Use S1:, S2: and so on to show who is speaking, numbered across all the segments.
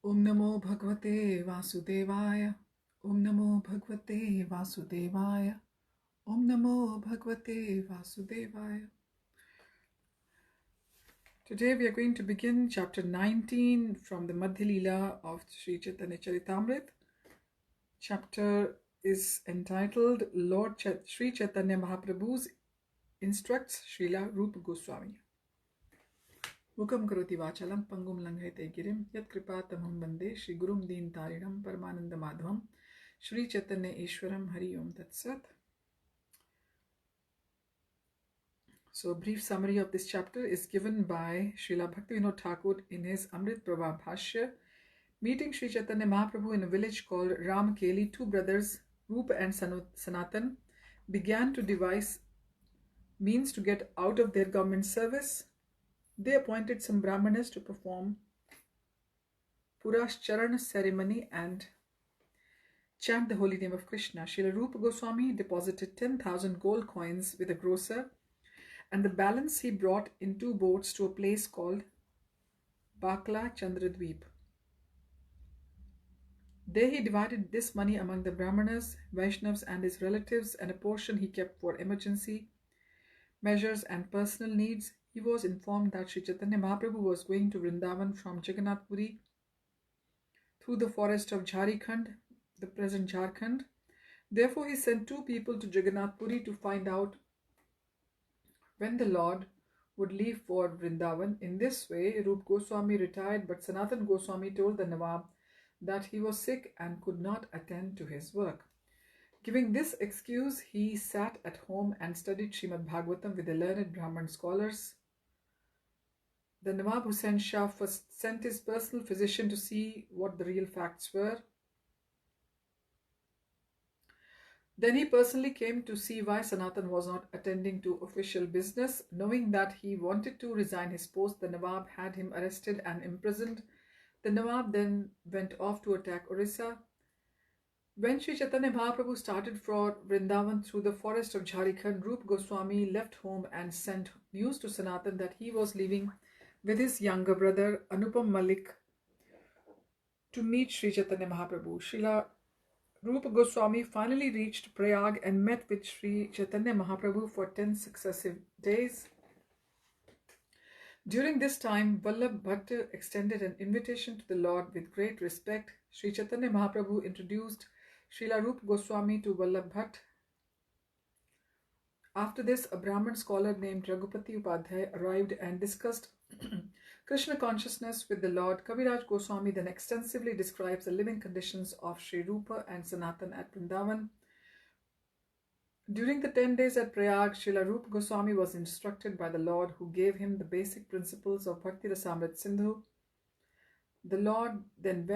S1: Om Namo Bhagavate Vasudevaya. Om Namo Bhagavate Vasudevaya. Om Namo Bhagavate Vasudevaya. Today we are going to begin chapter 19 from the Madhya Lila of Sri Caitanya Charitamrita. Chapter is entitled Lord Sri Caitanya Mahāprabhu's Instructs Śrīla Rūpa Gosvāmī. Mukam karoti vachalam pangum langhayate girim yat kripatamam bande Shri Gurum Deen Tarinam Paramananda Madhavam Shri Caitanya Ishwaram Hari Om Tat Sat. So a brief summary of this chapter is given by Srila Bhaktivinoda Thakur in his Amrit Prabha Bhashya. Meeting Sri Caitanya Mahaprabhu in a village called Ramakeli, two brothers, Rūpa and Sanatan, began to devise means to get out of their government service. They appointed some Brahmanas to perform Purashcharan ceremony and chant the holy name of Krishna. Srila Rūpa Gosvāmī deposited 10,000 gold coins with a grocer, and the balance he brought in 2 boats to a place called Bakla Chandradweep. There he divided this money among the Brahmanas, Vaishnavas and his relatives, and a portion he kept for emergency measures and personal needs. He was informed that Sri Caitanya Mahaprabhu was going to Vrindavan from Jagannath Puri through the forest of Jharikhand, the present Jharkhand. Therefore he sent 2 people to Jagannath Puri to find out when the Lord would leave for Vrindavan. In this way, Rūpa Gosvāmī retired, but Sanatan Goswami told the Nawab that he was sick and could not attend to his work. Giving this excuse, he sat at home and studied Srimad Bhagavatam with the learned Brahman scholars. The Nawab Hussain Shah first sent his personal physician to see what the real facts were. Then he personally came to see why Sanatan was not attending to official business. Knowing that he wanted to resign his post, the Nawab had him arrested and imprisoned. The Nawab then went off to attack Orissa. When Sri Caitanya Mahaprabhu started for Vrindavan through the forest of Jharikhand, Rūpa Goswami left home and sent news to Sanatan that he was leaving with his younger brother Anupam Malik to meet Sri Caitanya Mahaprabhu. Srila Rūpa Goswami finally reached Prayag and met with Sri Caitanya Mahaprabhu for 10 successive days. During this time, Vallabh Bhatt extended an invitation to the Lord with great respect. Sri Caitanya Mahaprabhu introduced Srila Rūpa Goswami to Vallabh Bhatt. After this, a Brahman scholar named Raghupati Upadhyay arrived and discussed Krishna consciousness with the Lord. Kaviraj Goswami then extensively describes the living conditions of Sri Rūpa and Sanatan at Vrindavan. During the 10 days at Prayag, Srila Rūpa Goswami was instructed by the Lord, who gave him the basic principles of Bhakti Rasamrita Sindhu. The Lord then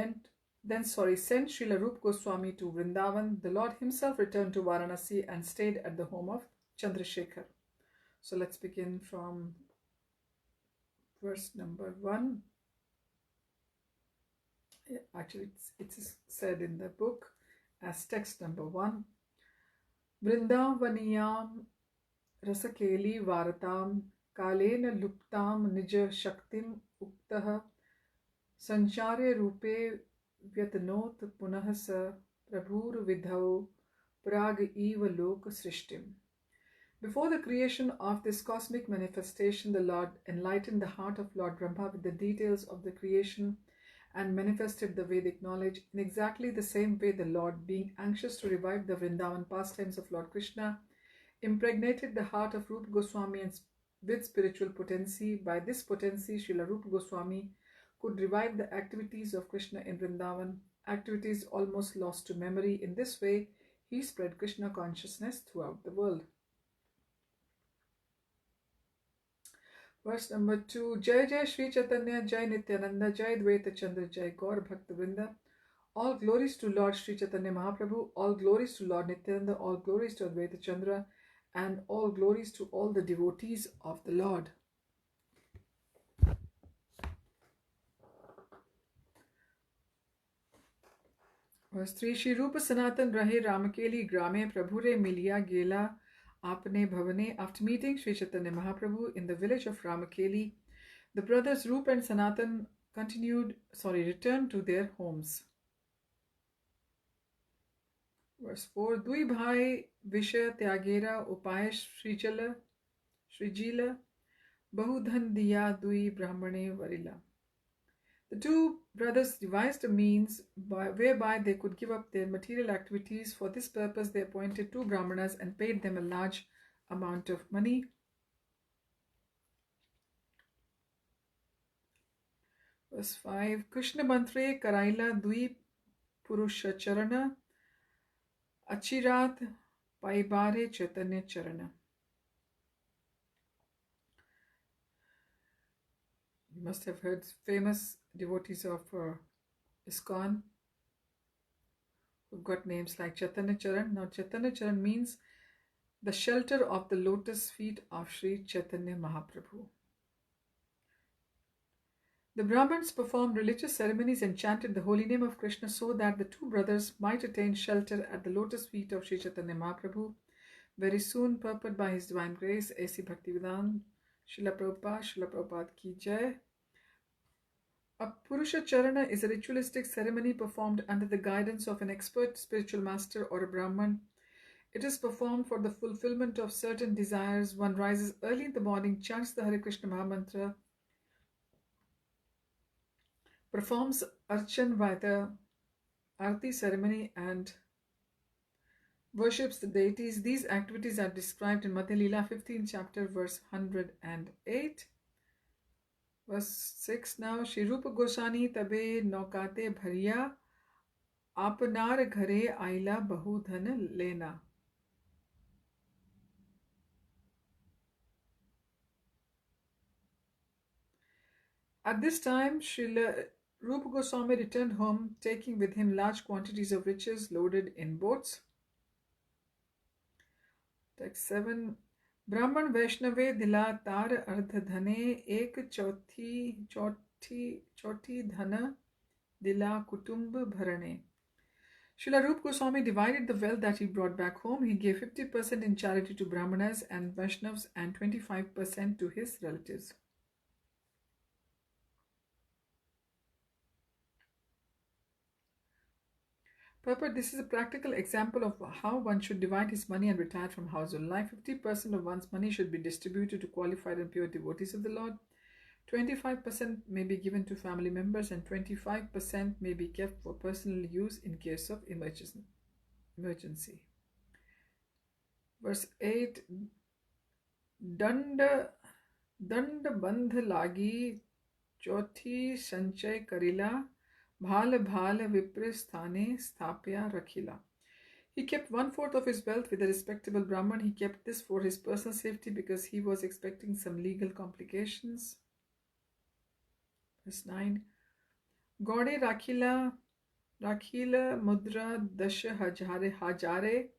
S1: sent Srila Rūpa Goswami to Vrindavan. The Lord himself returned to Varanasi and stayed at the home of Chandrasekhar. So let's begin from verse number 1. Actually, it's said in the book as text number 1. Vrindavaniyam rasakeli varatam kalena luptam nija shaktim uktah sanchare rupe vyatanot punahasa prabhur vidhau prag eva lok srishtim. Before the creation of this cosmic manifestation, the Lord enlightened the heart of Lord Brahma with the details of the creation and manifested the Vedic knowledge. In exactly the same way, the Lord, being anxious to revive the Vrindavan pastimes of Lord Krishna, impregnated the heart of Rūpa Goswami with spiritual potency. By this potency, Srila Rūpa Goswami could revive the activities of Krishna in Vrindavan, activities almost lost to memory. In this way, he spread Krishna consciousness throughout the world. Verse number 2. Jai Jai Sri Caitanya, Jai Nityananda, Jai Dvaita Chandra, Jai Gaur Bhakta Vrinda. All glories to Lord Sri Caitanya Mahaprabhu, all glories to Lord Nityananda, all glories to Advaita Chandra, and all glories to all the devotees of the Lord. Verse 3. Shri Rūpa Sanatan Rahe Ramakeli Grame Prabhure Miliya Gela Apne Bhavane. After meeting Sri Caitanya Mahaprabhu in the village of Ramakeli, the brothers Rūpa and Sanatan returned to their homes. Verse 4. Dui bhai visha tyagera upaya Shrijila bahudhan diya dui brahmane varila. The two brothers devised a means whereby they could give up their material activities. For this purpose, they appointed two brahmanas and paid them a large amount of money. Verse 5. Krishna mantre karaila dui purusha charana achirat paibare chaitanya charana. You must have heard famous devotees of ISKCON who've got names like Caitanya Charan. Now Caitanya Charan means the shelter of the lotus feet of Sri Caitanya Mahāprabhu. The Brahmins performed religious ceremonies and chanted the holy name of Krishna so that the two brothers might attain shelter at the lotus feet of Sri Caitanya Mahāprabhu. Very soon, purport by His Divine Grace, A.C. Bhaktivedanta, Śrīla Prabhupada ki Jai. A Purusha Charana is a ritualistic ceremony performed under the guidance of an expert spiritual master or a Brahman. It is performed for the fulfillment of certain desires. One rises early in the morning, chants the Hare Krishna Mahamantra, performs Archan by the Arati ceremony, and worships the deities. These activities are described in Madhya Lila 15th chapter verse 108. Verse 6 now. Shri Rūpa Gosvāmī tabe naukate bhariya apnar ghare aila bahudhan lena. At this time, Srila Rūpa Gosvāmī returned home, taking with him large quantities of riches loaded in boats. Text 7. Brahman Vaishnave dila tar ardha dhane ek chauthi dhana dila kutumb bharane. Srila Rūpa Gosvāmī divided the wealth that he brought back home. He gave 50% in charity to Brahmanas and Vaishnavas and 25% to his relatives. Purport: this is a practical example of how one should divide his money and retire from household life. 50% of one's money should be distributed to qualified and pure devotees of the Lord. 25% may be given to family members and 25% may be kept for personal use in case of emergency. Verse 8. Danda bandh lagi chauthi sanchay karila bhal viprasthane sthapya rakhila. He kept 1/4 of his wealth with a respectable Brahman. He kept this for his personal safety because he was expecting some legal complications. Verse 9. Gaude rakhila mudra dasha hajare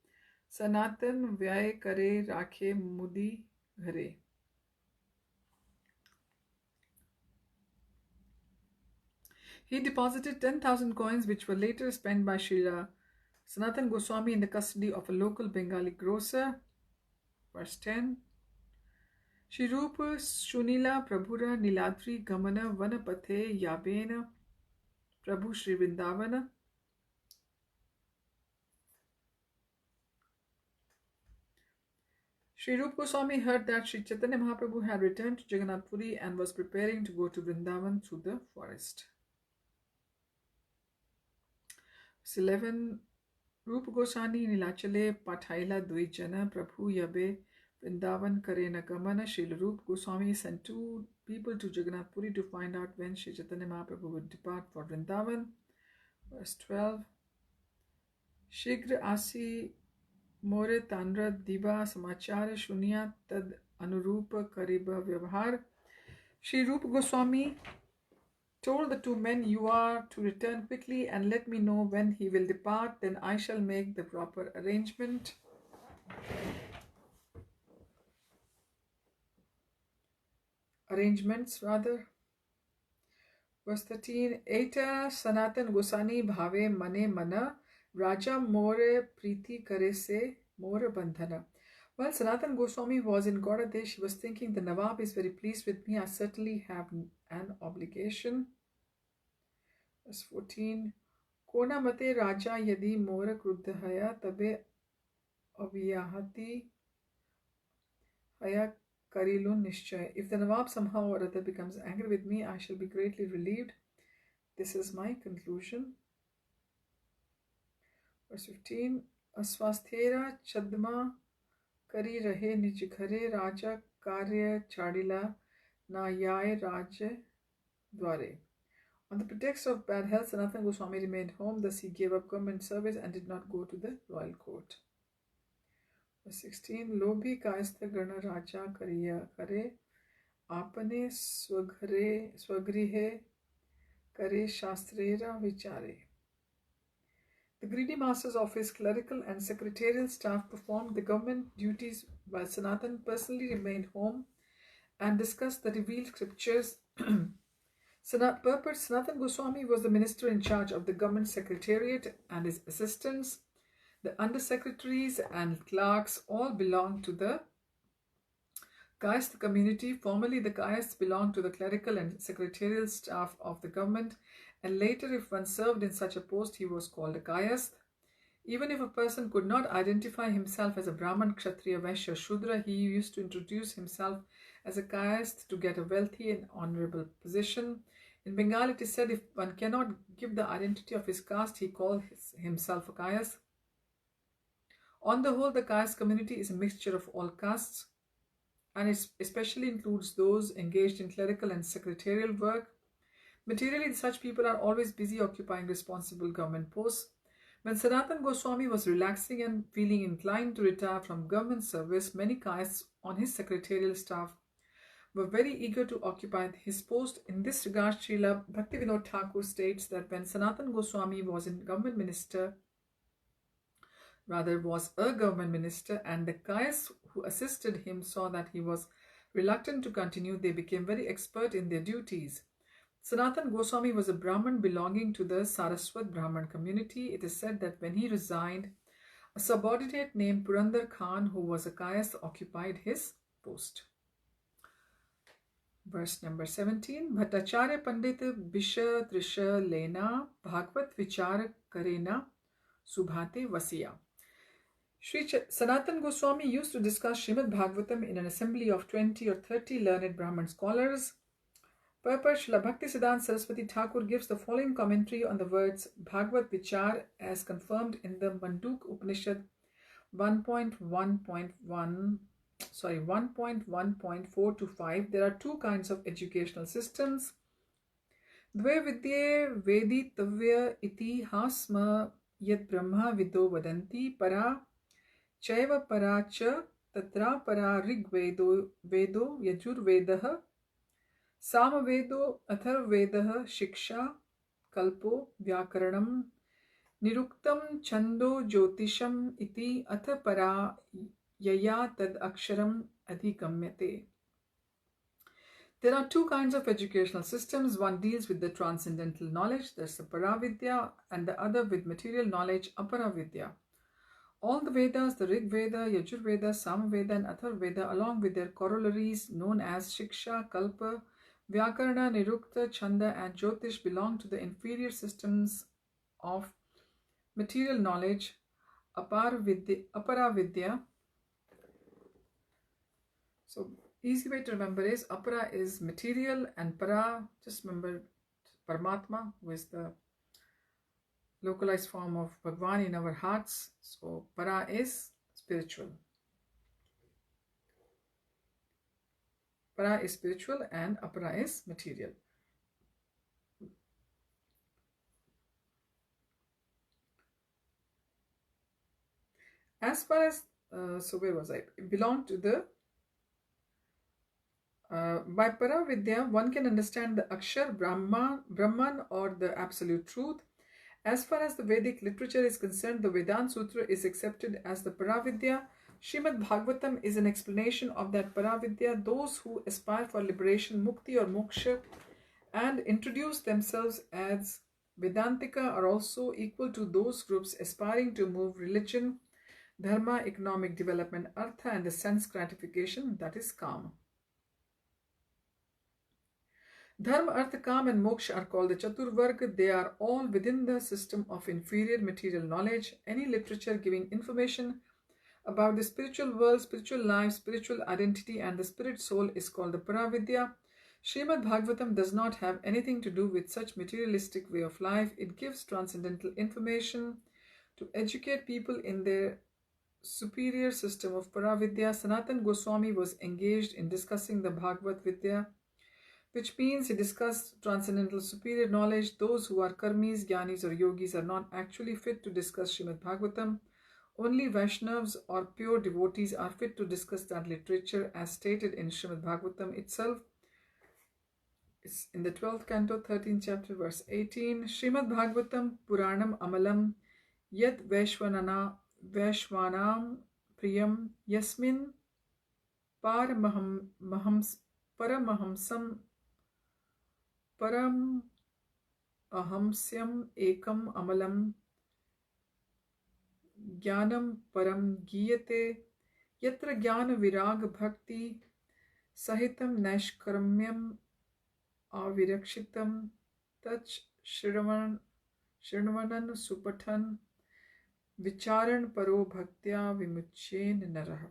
S1: sanatan vyay kare rakhe mudi ghare. He deposited 10,000 coins which were later spent by Srila Sanatan Goswami in the custody of a local Bengali grocer. Verse 10. Shri Rūpa Shunila Prabhura Niladri Gamana Vanapathe Yabena Prabhu Shri Vrindavana. Shri Rūpa Goswami heard that Sri Caitanya Mahaprabhu had returned to Jagannath Puri and was preparing to go to Vrindavan through the forest. Verse 11. Rūpa Goswami Nilachale Pathaila Dvijana Prabhu Yabe Vrindavan Karena Gamana. Srila Rūpa Goswami sent two people to Jagannath Puri to find out when Sri Caitanya Mahaprabhu would depart for Vrindavan. Verse 12. Shigra Asi More Tandra Diva Samachara Shunya Tad Anurupa Kariba Vyavahar. Shri Rūpa Goswami told the two men, "You are to return quickly and let me know when he will depart, then I shall make the proper arrangements. Verse 13. Eta Sanatan Gosani Bhave Mane Mana Raja More Priti Kare Se More Bandhana. While Sanatan Goswami was in Gaudadesh, he was thinking, the Nawab is very pleased with me. I certainly have an obligation. Verse 14. Kona mate raja yadi mora kruddhaya tabe avyahati haya karilun nishchay. If the Nawab somehow or other becomes angry with me, I shall be greatly relieved. This is my conclusion. Verse 15. Aswasthera chadma kari rahe nij ghare raja karya chadila na yai raja dware. On the pretext of bad health, Sanatana Goswami remained home. Thus he gave up government service and did not go to the royal court. Verse 16. Lobhi kayastha gana raja kariya kare apane swagrihe kare shastrera vichare. The greedy masters of his clerical and secretarial staff performed the government duties while Sanatan personally remained home and discussed the revealed scriptures. Purport: Sanatana Goswami was the minister in charge of the government secretariat, and his assistants, the undersecretaries and clerks, all belonged to the Kayastha community. Formerly, the Kayasts belonged to the clerical and secretarial staff of the government, and later, if one served in such a post, he was called a Kayasth. Even if a person could not identify himself as a Brahman, Kshatriya, Vaishya, Shudra, he used to introduce himself as a Kayasth to get a wealthy and honorable position. In Bengal, it is said if one cannot give the identity of his caste, he calls himself a Kayasth. On the whole, the Kayasth community is a mixture of all castes, and it especially includes those engaged in clerical and secretarial work. Materially, such people are always busy occupying responsible government posts. When Sanatana Goswami was relaxing and feeling inclined to retire from government service, many Kayasts on his secretarial staff were very eager to occupy his post. In this regard, Śrīla Bhaktivinoda Thakur states that when Sanatana Goswami was a government minister, and the Kayasts who assisted him saw that he was reluctant to continue, they became very expert in their duties. Sanatana Goswami was a Brahman belonging to the Saraswat Brahman community. It is said that when he resigned, a subordinate named Purandar Khan, who was a Kayasth, occupied his post. Verse number 17. Bhattacharya Pandit Bisha Trisha Lena Bhagavad Vichar Karena Subhate Vasiya. Sri Sanatana Goswami used to discuss Srimad Bhagavatam in an assembly of 20 or 30 learned Brahman scholars. Purport: Srila Bhaktisiddhanta Saraswati Thakur gives the following commentary on the words Bhagavad Vichar as confirmed in the Manduk Upanishad 1.1.4 to 5. There are two kinds of educational systems. Dve vidye veditavya iti hasma yad brahma vido vadanti para chaiva para cha tatra para rigvedo vedo yajurvedah Samavedo Atharvedah Shiksha Kalpo Vyakaranam Niruktam Chando Jyotisham Iti Athapara Yaya Tad Aksharam Adhikamyate. There are two kinds of educational systems. One deals with the transcendental knowledge, that's the Paravidya, and the other with material knowledge, Aparavidya. All the Vedas, the Rig Veda, Yajurveda, Samaveda, and Atharveda, along with their corollaries known as Shiksha, Kalpa, Vyakarana, Nirukta, Chanda, and Jyotish belong to the inferior systems of material knowledge, Aparavidya. So, easy way to remember is Apara is material and Para, just remember Paramatma, who is the localized form of Bhagwan in our hearts. So, Para is spiritual. Para is spiritual and Apara is material. As far as, so where was I? It belonged to the, by Paravidya, one can understand the Akshar, Brahman or the absolute truth. As far as the Vedic literature is concerned, the Vedanta Sutra is accepted as the Paravidya. Srimad Bhagavatam is an explanation of that Paravidya. Those who aspire for liberation, Mukti or Moksha, and introduce themselves as Vedantika are also equal to those groups aspiring to move religion, Dharma, economic development, Artha, and the sense gratification, that is Kama. Dharma, Artha, Kam and Moksha are called the Chaturvarga. They are all within the system of inferior material knowledge. Any literature giving information about the spiritual world, spiritual life, spiritual identity and the spirit soul is called the Paravidya. Srimad Bhagavatam does not have anything to do with such materialistic way of life. It gives transcendental information to educate people in their superior system of Paravidya. Sanatana Goswami was engaged in discussing the Bhagavad Vidya, which means he discussed transcendental superior knowledge. Those who are karmis, jnanis or yogis are not actually fit to discuss Srimad Bhagavatam. Only Vaishnavas or pure devotees are fit to discuss that literature as stated in Srimad Bhagavatam itself. It's in the 12th canto, 13th chapter, verse 18. Srimad Bhagavatam Puranam Amalam Yad Vaishwanam Priyam Yasmin Paramahamsam Ekam Amalam Jnanam Param Giyate Yatra Jnana Virag Bhakti Sahitam Naishkarmyam Avirakshitam Tach Shirvanan Supatan Vicharan Paro Bhaktya Vimuchen Naraha.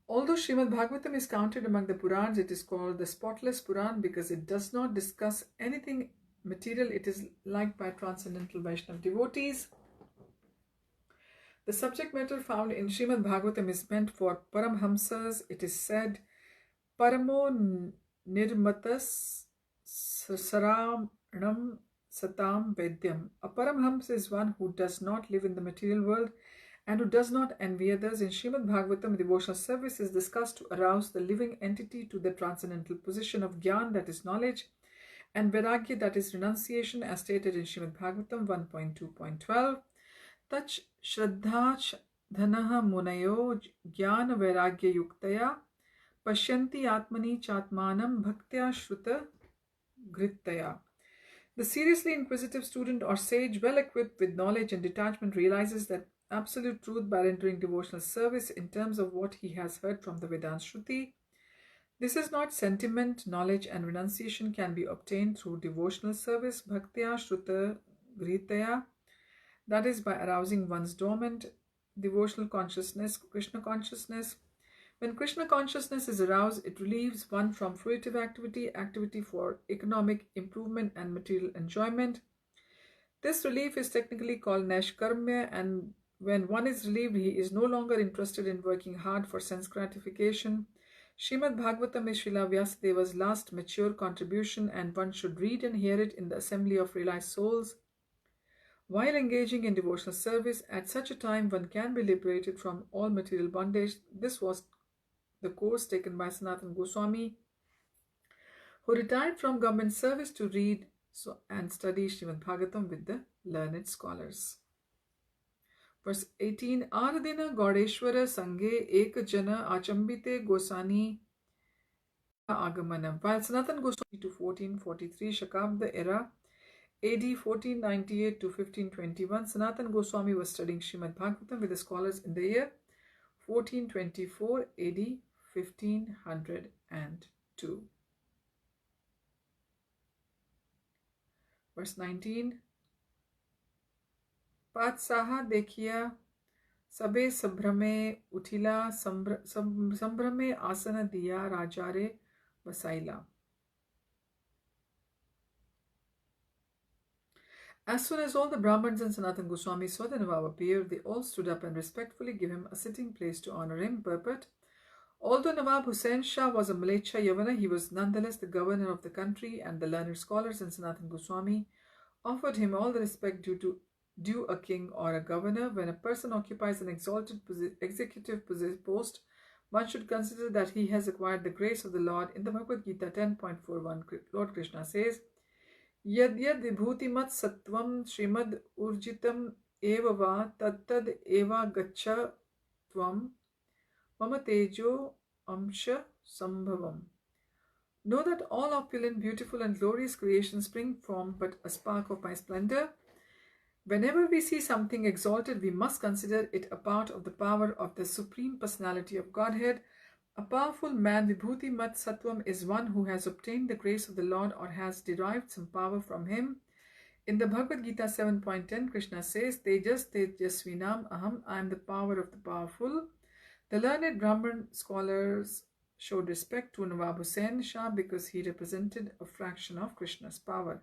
S1: Although Srimad Bhagavatam is counted among the Purans, it is called the spotless Puran because it does not discuss anything material. It is liked by transcendental Vaishnava devotees. The subject matter found in Srimad Bhagavatam is meant for Paramhamsas. It is said, Paramo Nirmatas Saranam Satam Vedyam. A Paramhamsa is one who does not live in the material world and who does not envy others. In Srimad Bhagavatam, devotional service is discussed to arouse the living entity to the transcendental position of Gyan, that is knowledge, and Vairagya, that is renunciation, as stated in Srimad Bhagavatam 1.2.12. Tach Shraddha Dhanaha Munayo Jnana Vairagya Yuktaya Pashyanti Atmani Chatmanam Bhaktya Shruta Grittaya. The seriously inquisitive student or sage, well equipped with knowledge and detachment, realizes that absolute truth by rendering devotional service in terms of what he has heard from the Vedanta Shruti. This is not sentiment. Knowledge and renunciation can be obtained through devotional service, Bhaktya Shruta Grittaya, that is by arousing one's dormant devotional consciousness, Krishna consciousness. When Krishna consciousness is aroused, it relieves one from fruitive activity for economic improvement and material enjoyment. This relief is technically called Naishkarmya, and when one is relieved, he is no longer interested in working hard for sense gratification. Srimad Bhagavatam is Śrīla Vyasadeva's last mature contribution, and one should read and hear it in the assembly of realized souls. While engaging in devotional service, at such a time one can be liberated from all material bondage. This was the course taken by Sanatana Goswami, who retired from government service to read and study Srimad Bhagavatam with the learned scholars. Verse 18. Aradina Gaudeshwara Sange Ek Jana Achambite Gosani Agamanam. While Sanatana Goswami to 1443 Shakabda era, AD 1498 to 1521, Sanatana Goswami was studying Srimad Bhagavatam with the scholars in the year 1424 AD 1502. Verse 19. Patsaha dekhiya sabe sabhrame utila sambrame asana diya rajare vasaila. As soon as all the Brahmins and Sanatana Goswami saw the Nawab appear, they all stood up and respectfully gave him a sitting place to honor him. Purport. Although Nawab Hussain Shah was a Mlecha Yavana, he was nonetheless the governor of the country, and the learned scholars and Sanatana Goswami offered him all the respect due a king or a governor. When a person occupies an exalted executive post, one should consider that he has acquired the grace of the Lord. In the Bhagavad-Gita 10.41, Lord Krishna says, Yad yad vibhutimat sattvam srimad urjitam eva va tattad eva gaccha tvam mama tejo amsha sambhavam. Know that all opulent, beautiful and glorious creations spring from but a spark of my splendor. Whenever we see something exalted, we must consider it a part of the power of the Supreme Personality of Godhead. A powerful man, Vibhuti Mat Sattvam, is one who has obtained the grace of the Lord or has derived some power from him. In the Bhagavad-Gita 7.10, Krishna says, Tejas Tejasvinam Aham, I am the power of the powerful. The learned Brahmin scholars showed respect to Nawab Hussain Shah because he represented a fraction of Krishna's power.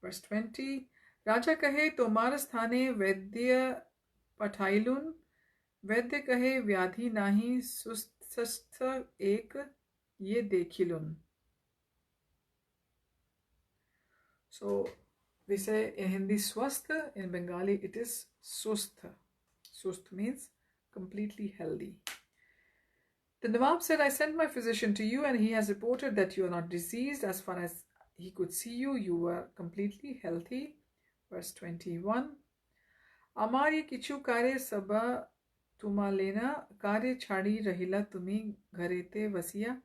S1: Verse 20, Raja kahe tomar sthane Vaidya pathailun, Vaidya kahe vyadhi nahi sustha ek ye dekhilun. So we say in Hindi swastha, in Bengali it is sustha. Sustha means completely healthy. The Nawab said, I sent my physician to you and he has reported that you are not diseased. As far as he could see you, you were completely healthy. Verse 21. Amari kichu kare saba tumalena kare chadi rahila tumi gharete vasiya.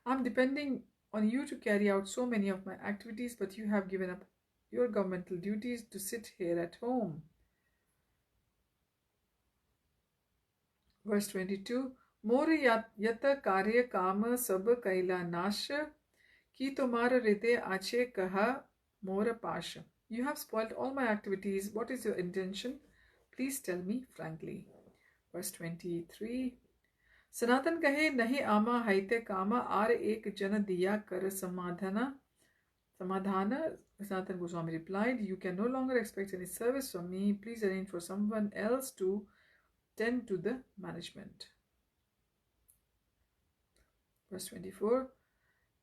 S1: I'm depending on you to carry out so many of my activities, but you have given up your governmental duties to sit here at home. Verse 22. Mor yata karya kama sab kaila nash ki tumara rite ache kaha mora pasha. You have spoiled all my activities. What is your intention? Please tell me frankly. Verse 23. Sanatan kahe nahi ama haite kama ar ek jana diya kar samadhana. Sanatan Goswami replied, you can no longer expect any service from me. Please arrange for someone else to tend to the management. Verse 24.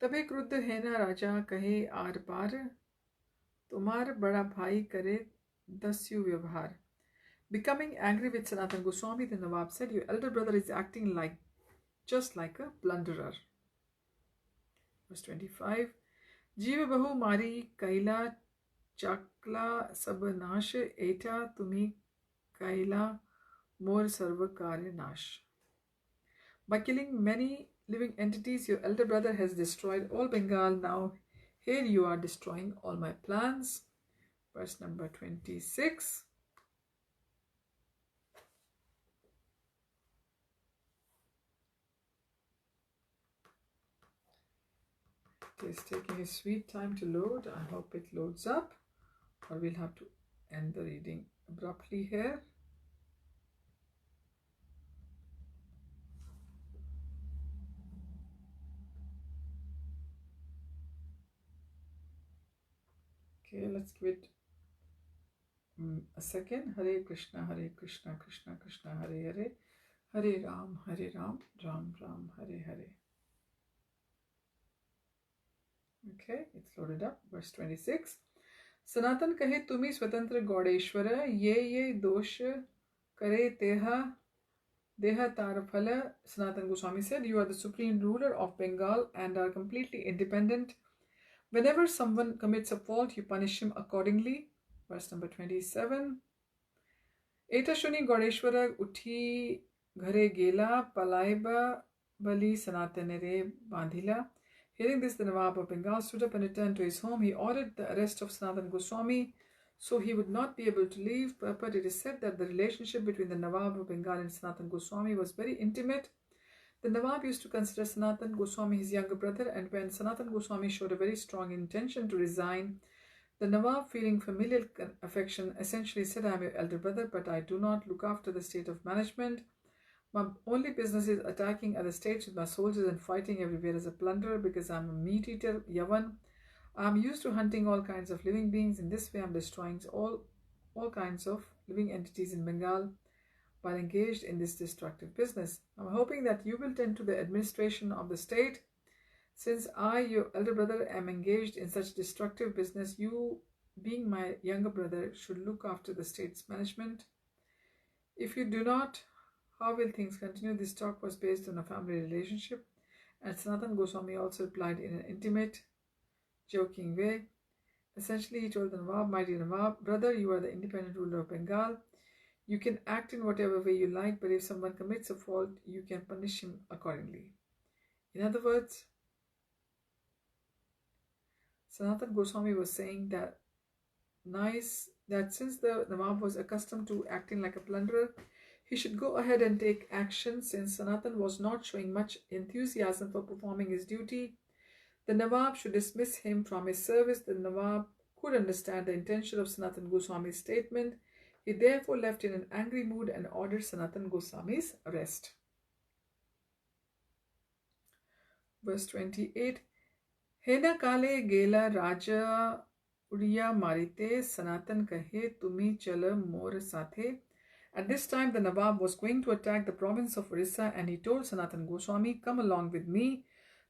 S1: Tabhe kruddha hena raja kahe aar par, tumar bada bhai kare dasyu vyavhar. Becoming angry with Sanatan Goswami, the Nawab said, your elder brother is acting just like a plunderer. Verse 25. Jiva bahu mari kaila chakla sab nash eta tumi kaila mor sarva karya nash. By killing many living entities, your elder brother has destroyed all Bengal. Now here you are destroying all my plans. Verse number 26. It is taking a sweet time to load. I hope it loads up, or we'll have to end the reading abruptly here. Okay, let's give it a second. Hare Krishna, Krishna Krishna, Hare Hare, Hare Ram, Ram Ram, Hare Hare. Okay, it's loaded up. Verse 26. Sanatan kahe tumi swatantra Gaudeshwara, ye dosh kare teha deha taraphala. Sanatan Goswami said, you are the supreme ruler of Bengal and are completely independent. Whenever someone commits a fault, you punish him accordingly. Verse number 27. Eta shuni Gaudeshwara uthi ghare gela palaiba bali sanatanere bandhila. Hearing this, the Nawab of Bengal stood up and returned to his home. He ordered the arrest of Sanatan Goswami so he would not be able to leave. But it is said that the relationship between the Nawab of Bengal and Sanatan Goswami was very intimate. The Nawab used to consider Sanatan Goswami his younger brother, and when Sanatan Goswami showed a very strong intention to resign, the Nawab, feeling familial affection, essentially said, I am your elder brother, but I do not look after the state of management. My only business is attacking other states with my soldiers and fighting everywhere as a plunderer because I am a meat eater, Yavan. I am used to hunting all kinds of living beings. In this way, I am destroying all kinds of living entities in Bengal while engaged in this destructive business. I am hoping that you will tend to the administration of the state. Since I, your elder brother, am engaged in such destructive business, you, being my younger brother, should look after the state's management. If you do not, how will things continue? This talk was based on a family relationship, and Sanatan Goswami also replied in an intimate, joking way. Essentially, he told the Nawab, my dear Nawab, brother, you are the independent ruler of Bengal. You can act in whatever way you like, but if someone commits a fault, you can punish him accordingly. In other words, Sanatan Goswami was saying that since the Nawab was accustomed to acting like a plunderer, he should go ahead and take action. Since Sanatan was not showing much enthusiasm for performing his duty, the Nawab should dismiss him from his service. The Nawab could understand the intention of Sanatan Goswami's statement. He therefore left in an angry mood and ordered Sanatan Goswami's arrest. Verse 28. Hena kale gela raja uriya marite Sanatan kahe tumi chala mor sathe. At this time the Nawab was going to attack the province of Orissa, and he told Sanatan Goswami, "Come along with me."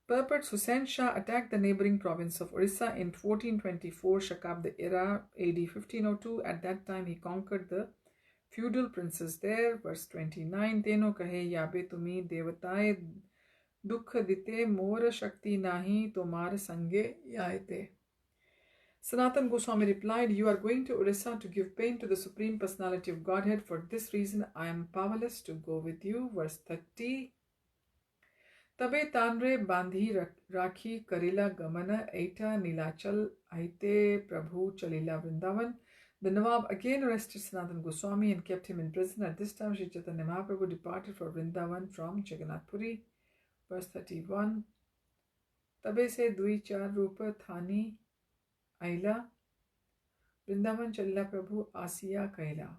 S1: Purports Hussain Shah attacked the neighboring province of Orissa in 1424 Shakabd era AD 1502. At that time he conquered the feudal princes there. Verse 29. Teno kahe yabe tumi devataye dukha dite mora shakti nahi tomar sange yaete. Sanatan Goswami replied, "You are going to Orissa to give pain to the Supreme Personality of Godhead. For this reason I am powerless to go with you." Verse 30. Tabe tanre bandhi rakhi karila gamana eita nilachal aite Prabhu chalila Vrindavan. The Nawab again arrested Sanatan Goswami and kept him in prison. At this time Sri Caitanya Mahaprabhu departed for Vrindavan from Jagannath Puri. Verse 31. Tabe se dui char Rūpa thani aila Vrindavan chalila Prabhu asiya kaila.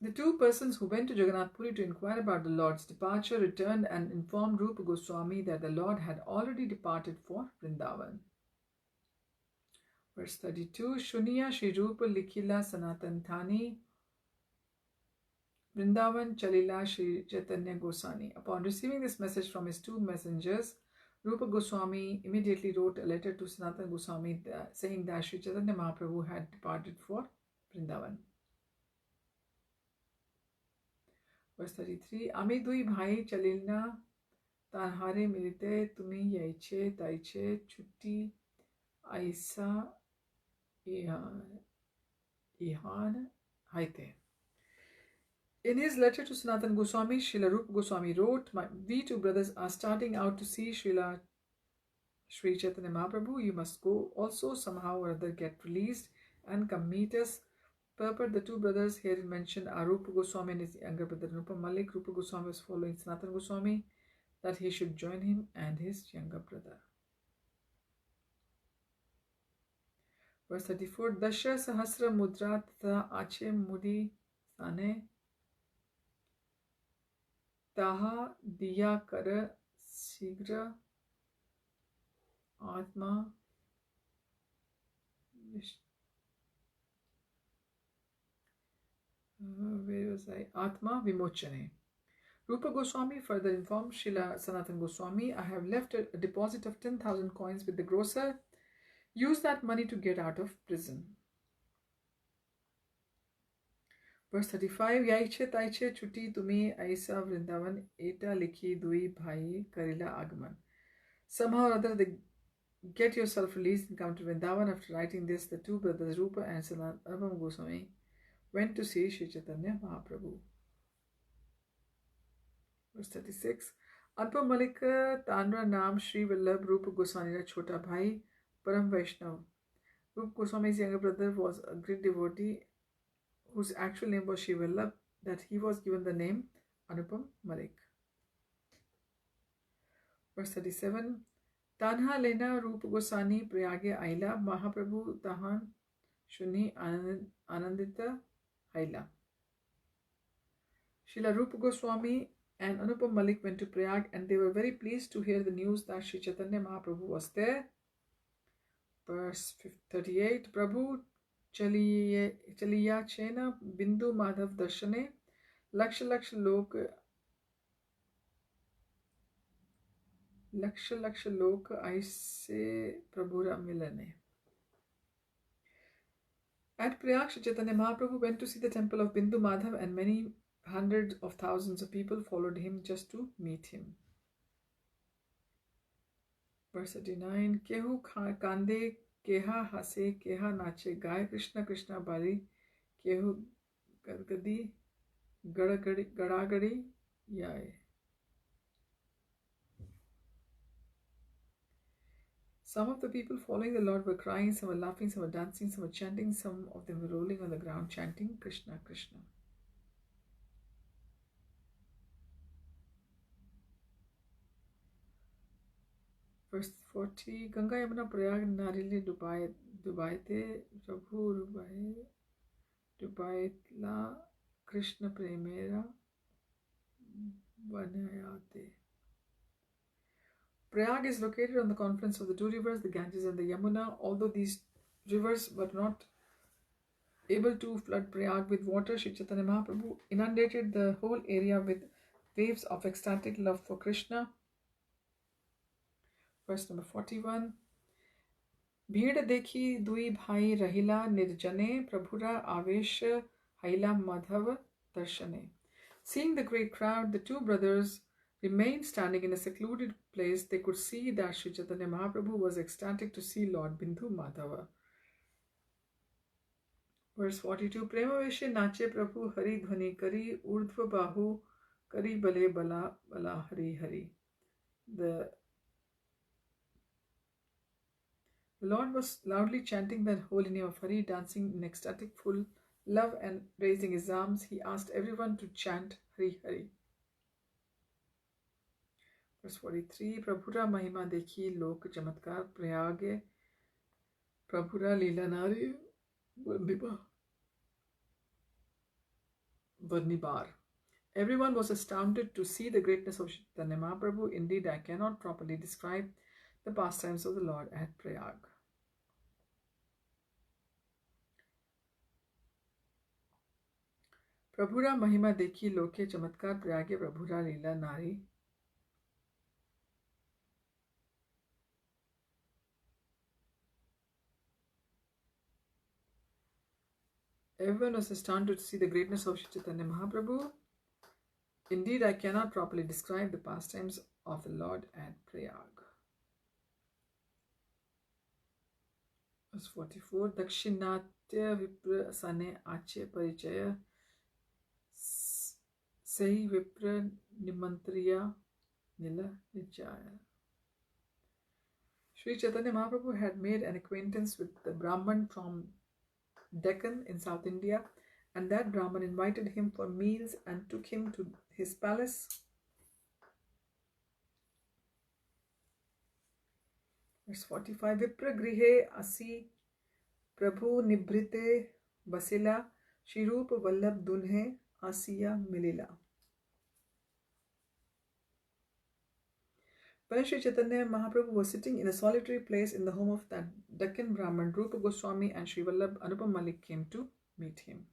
S1: The two persons who went to Jagannath Puri to inquire about the Lord's departure returned and informed Rūpa Goswami that the Lord had already departed for Vrindavan. Verse 32. Shuniya Shri Rūpa likhila Sanatan Thani Vrindavan Chalila Shri Caitanya Goswami. Upon receiving this message from his two messengers, Rūpa Goswami immediately wrote a letter to Sanatan Goswami saying that Sri Caitanya Mahaprabhu had departed for Vrindavan. Verse 33. Ami dui bhai chalilna tanhare milite tumi yaiche taiche chutti aisa ihan haite. In his letter to Sanatan Goswami, Srila Rūpa Goswami wrote, "We two brothers are starting out to see Srila Sri Caitanya Mahaprabhu. You must go also, somehow or other get released and come meet us." Purport: the two brothers herein mentioned are Rūpa Goswami and his younger brother Rūpa Malik. Rūpa Goswami was following Sanatan Goswami that he should join him and his younger brother. Verse 34. Dasha sahasra mudra tatha ache mudi sane taha diya kara sigra atma Atma Vimochane. Rūpa Goswami further informed Srila Sanatan Goswami, "I have left a deposit of 10,000 coins with the grocer. Use that money to get out of prison." Verse 35. Yaiche taiche chuti tumi aisa Vrindavan eta likhi dui bhai karila agman. Somehow or other they get yourself released and come to Vrindavan. After writing this, the two brothers Rūpa and Sanatan Goswami went to see Sri Caitanya Mahaprabhu. Verse 36. Anupam Malik Tanra Naam Shri Vallabh Rūpa Goswami Chota Bhai Param Vaishnav. Rūpa Goswami's younger brother was a great devotee whose actual name was Shri Vallabh, that he was given the name Anupam Malik. Verse 37. Tanha Lena Rūpa Goswami Prayage Aila Mahaprabhu Tahan Shuni Anandita Haila. Srila Rūpa Goswami and Anupam Malik went to Prayag, and they were very pleased to hear the news that Sri Caitanya Mahaprabhu was there. Verse 38. Prabhu Chaliya Chena Bindu Madhav Darshane Laksha Laksha Lok Aise Prabhura Milane. At Prayag, Sri Caitanya Mahaprabhu went to see the temple of Bindu Madhav, and many hundreds of thousands of people followed him just to meet him. Verse 39. Kehu kande keha hase keha nache gaye Krishna Krishna bali kehu gargadi gadagadi yae. Some of the people following the Lord were crying, some were laughing, some were dancing, some were chanting, some of them were rolling on the ground chanting Krishna, Krishna. Verse 40, Ganga Yamuna Prayag Narili Dubaite Prabhu Dubaitla Krishna Premera Vanayate. Prayag is located on the confluence of the two rivers, the Ganges and the Yamuna. Although these rivers were not able to flood Prayag with water, Sri Chaitanya Mahaprabhu inundated the whole area with waves of ecstatic love for Krishna. Verse number 41. भीड़ देखी दुई भाई रहिला निर्जने प्रभुरा आवेश हैला madhava darshane. Seeing the great crowd, the two brothers remained standing in a secluded place. They could see that Sri Chaitanya Mahaprabhu was ecstatic to see Lord Bindhu Madhava. Verse 42. Premaveshe nache Prabhu Hari Dhvani Kari Urdhva Bahu Kari Bale Bala Bala Hari Hari. The Lord was loudly chanting the holy name of Hari, dancing in ecstatic full love and raising his arms. He asked everyone to chant Hari Hari. Verse 43. Prabhura Mahima Dekhi Lok Chamatkar Prayage Prabhura Lila Nari Varnibar. Everyone was astounded to see the greatness of Chaitanya Mahaprabhu. Indeed, I cannot properly describe the pastimes of the Lord at Prayag. Prabhura Mahima Dekhi Loke Chamatkar Prayage Prabhura Lila Nari. Everyone was astounded to see the greatness of Chaitanya Mahaprabhu. Indeed, I cannot properly describe the pastimes of the Lord at Prayag. Verse 44. Dakshinatya Vipra Sane Ache Parichaya Sahi Vipra Nimantriya Nila Nijaya. Sri Chaitanya Mahaprabhu had made an acquaintance with the Brahman from Deccan in South India, and that Brahman invited him for meals and took him to his palace. Verse 45. Vipra Grihe Asi Prabhu Nibhrite Vasila Shri Rūpa Vallabh Dunhe Asiya Milila. When Sri Chaitanya Mahaprabhu was sitting in a solitary place in the home of that Deccan Brahman, Rūpa Gosvāmī and Sri Vallabh Anupam Malik came to meet him.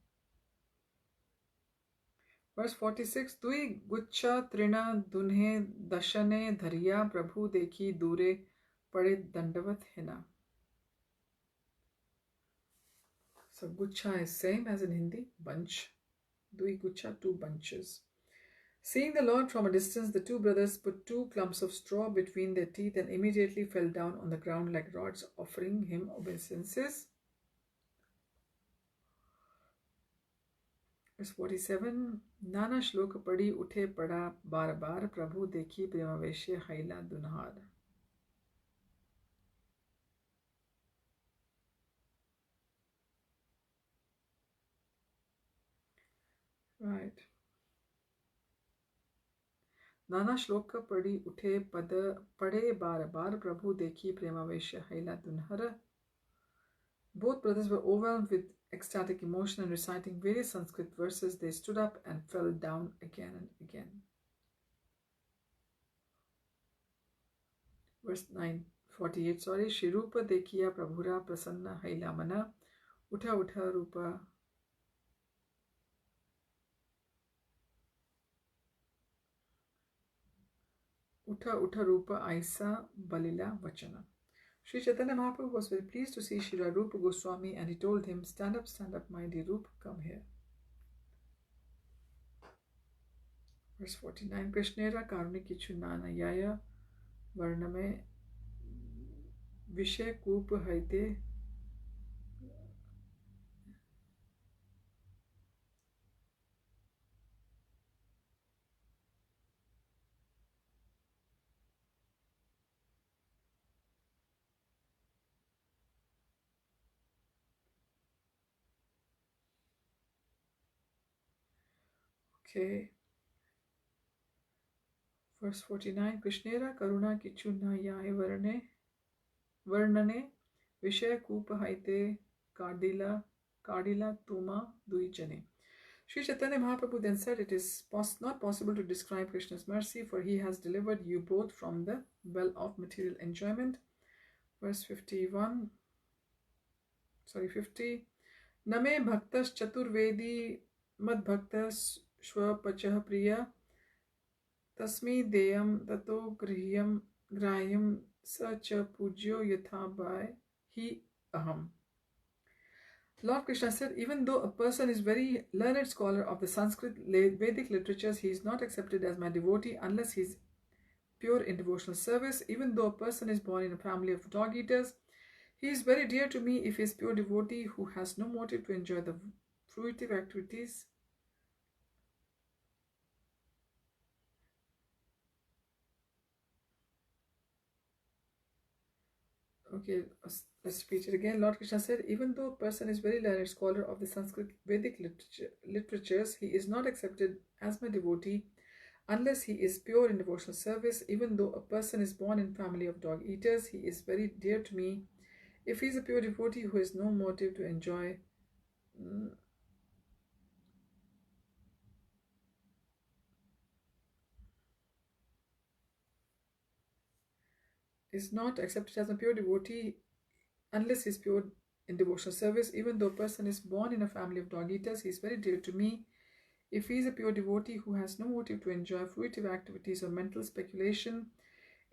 S1: Verse 46. Dui Gucha Trina Dunhe Dashane Dhariya Prabhu Dekhi Dure Pade Dandavat Hena. So Gucha is same as in Hindi, bunch. Dui Gucha, two bunches. Seeing the Lord from a distance, the two brothers put two clumps of straw between their teeth and immediately fell down on the ground like rods, offering him obeisances. Verse 47. Nana shloka padi uthe pada bar bar Prabhu dekhi premaveshe haila dunhar. Right. Nana shloka padi uthe pade bar bar Prabhu dekhi premaveshe haila dunhara. Both brothers were overwhelmed with ecstatic emotion and reciting various Sanskrit verses. They stood up and fell down again and again. Verse 48. Shri Rūpa dekhiya Prabhura prasanna haila mana utha utha Rūpa Utha Utha Rūpa Aisa Balila Vachana. Sri Chaitanya Mahaprabhu was very pleased to see Srila Rūpa Gosvāmī, and he told him, stand up, my dear Rūpa, come here. Verse 49. Krishnera Karuni Kichu Nana Yaya Varname Vishay Kupa Haite Okay. Verse 49. Krishnera karuna kichu na yae varnane vishaya kupa haite kadila tuma duijane. Sri Chaitanya Mahaprabhu then said, it is not possible to describe Krishna's mercy, for he has delivered you both from the well of material enjoyment. Verse 50. Name bhaktas chaturvedi mad bhaktas shvapachah priya tasmi deyam tato graham sacha pujyo yathabhai hi aham. Lord Krishna said, even though a person is very learned scholar of the Sanskrit Vedic literatures, he is not accepted as my devotee unless he is pure in devotional service. Even though a person is born in a family of dog eaters, he is very dear to me if he is pure devotee who has no motive to enjoy the fruitive activities. Okay, let's repeat it again. Lord Krishna said, even though a person is very learned scholar of the Sanskrit Vedic literatures, he is not accepted as my devotee unless he is pure in devotional service. Even though a person is born in family of dog eaters, he is very dear to me if he is a pure devotee who has no motive to enjoy is not accepted as a pure devotee unless he is pure in devotional service. Even though a person is born in a family of dog eaters, he is very dear to me if he is a pure devotee who has no motive to enjoy fruitive activities or mental speculation.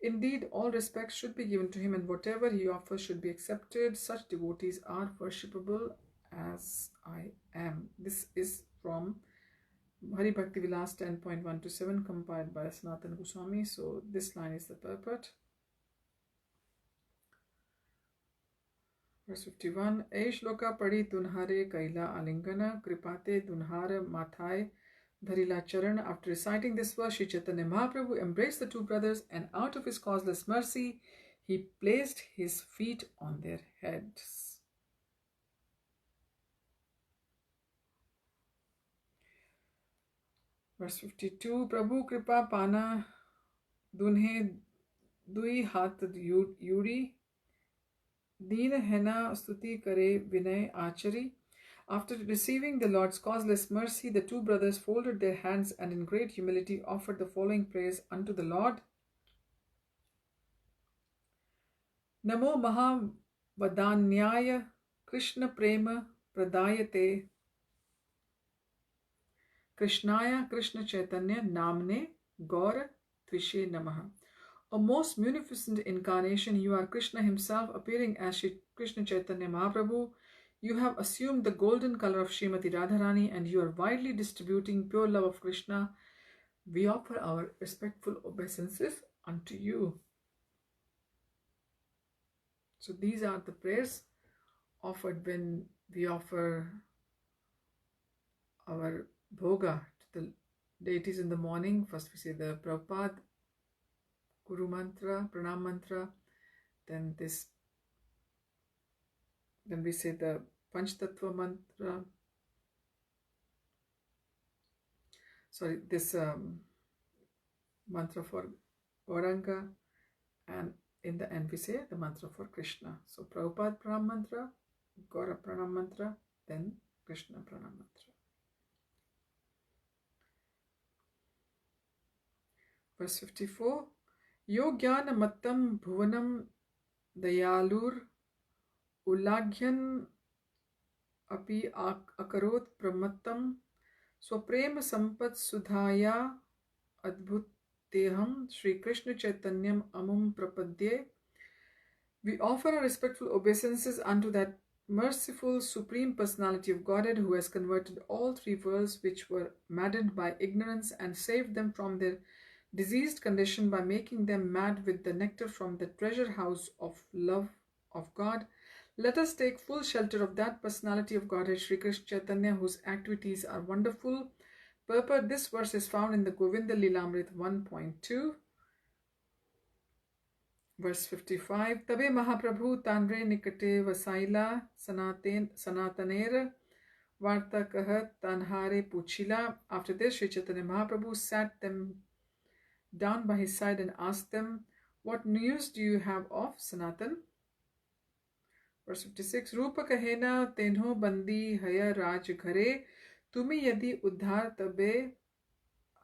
S1: Indeed, all respect should be given to him, and whatever he offers should be accepted. Such devotees are worshipable as I am. This is from Hari Bhakti Vilas 10.1 to 7, compiled by Sanatana Gosvāmī. So this line is the purport. Verse 51. Eish loka padi tunhare kaila alingana kripate dunhara mathai dharila charan. After reciting this verse, Sri Chaitanya Mahaprabhu embraced the two brothers, and out of his causeless mercy, he placed his feet on their heads. Verse 52. Prabhu kripa pana dunhe dui hat yuri deen hena stuti kare vinay achari. After receiving the Lord's causeless mercy, the two brothers folded their hands and in great humility offered the following praise unto the Lord. Namo Mahavadanyaya Krishna Prema Pradayate Krishnaya Krishna Chaitanya Namne Gaura Trishe Namaha. O most munificent incarnation, you are Krishna himself appearing as Shri Krishna Chaitanya Mahaprabhu. You have assumed the golden color of Srimati Radharani and you are widely distributing pure love of Krishna. We offer our respectful obeisances unto you. So these are the prayers offered when we offer our bhoga to the deities in the morning. First we say the Prabhupada Guru Mantra, Pranam Mantra, then we say the Panchtattva Mantra, this mantra for Gauranga, and in the end we say the mantra for Krishna. So Prabhupada Pranam Mantra, Gaura Pranam Mantra, then Krishna Pranam Mantra. Verse 54. Yo jnana mattam bhuvanam dayalur ulagyan api akarot pramattam swaprema sampat sudhaya adbhuteham Shri Krishna Chaitanyam amum prapadye. We offer our respectful obeisances unto that merciful Supreme Personality of Godhead who has converted all three worlds which were maddened by ignorance and saved them from their diseased condition by making them mad with the nectar from the treasure house of love of God. Let us take full shelter of that personality of Godhead, Shri Krishna Chaitanya, whose activities are wonderful. Purport: this verse is found in the Govinda Lilamrit 1.2. Verse 55. Tabe Mahaprabhu tanre nikate vasaila sanataner Vartakah Tanhare Puchila. After this, Sri Chaitanya Mahaprabhu sat them down by his side and asked them, "What news do you have of Sanatan?" Verse 56. Rūpa kahena tenho bandi haya raj ghare, tumi yadi uddhar tabe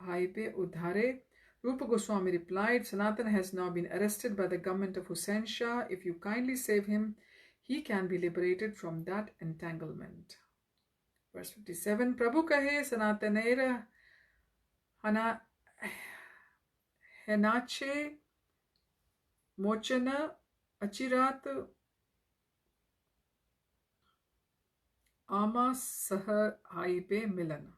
S1: haipe uddhare. Rūpa Gosvāmī replied, "Sanatan has now been arrested by the government of Hussain Shah. If you kindly save him, he can be liberated from that entanglement." Verse 57. Prabhu kahe Sanatanaira hana henache mochana achirat ama sah haipe milan.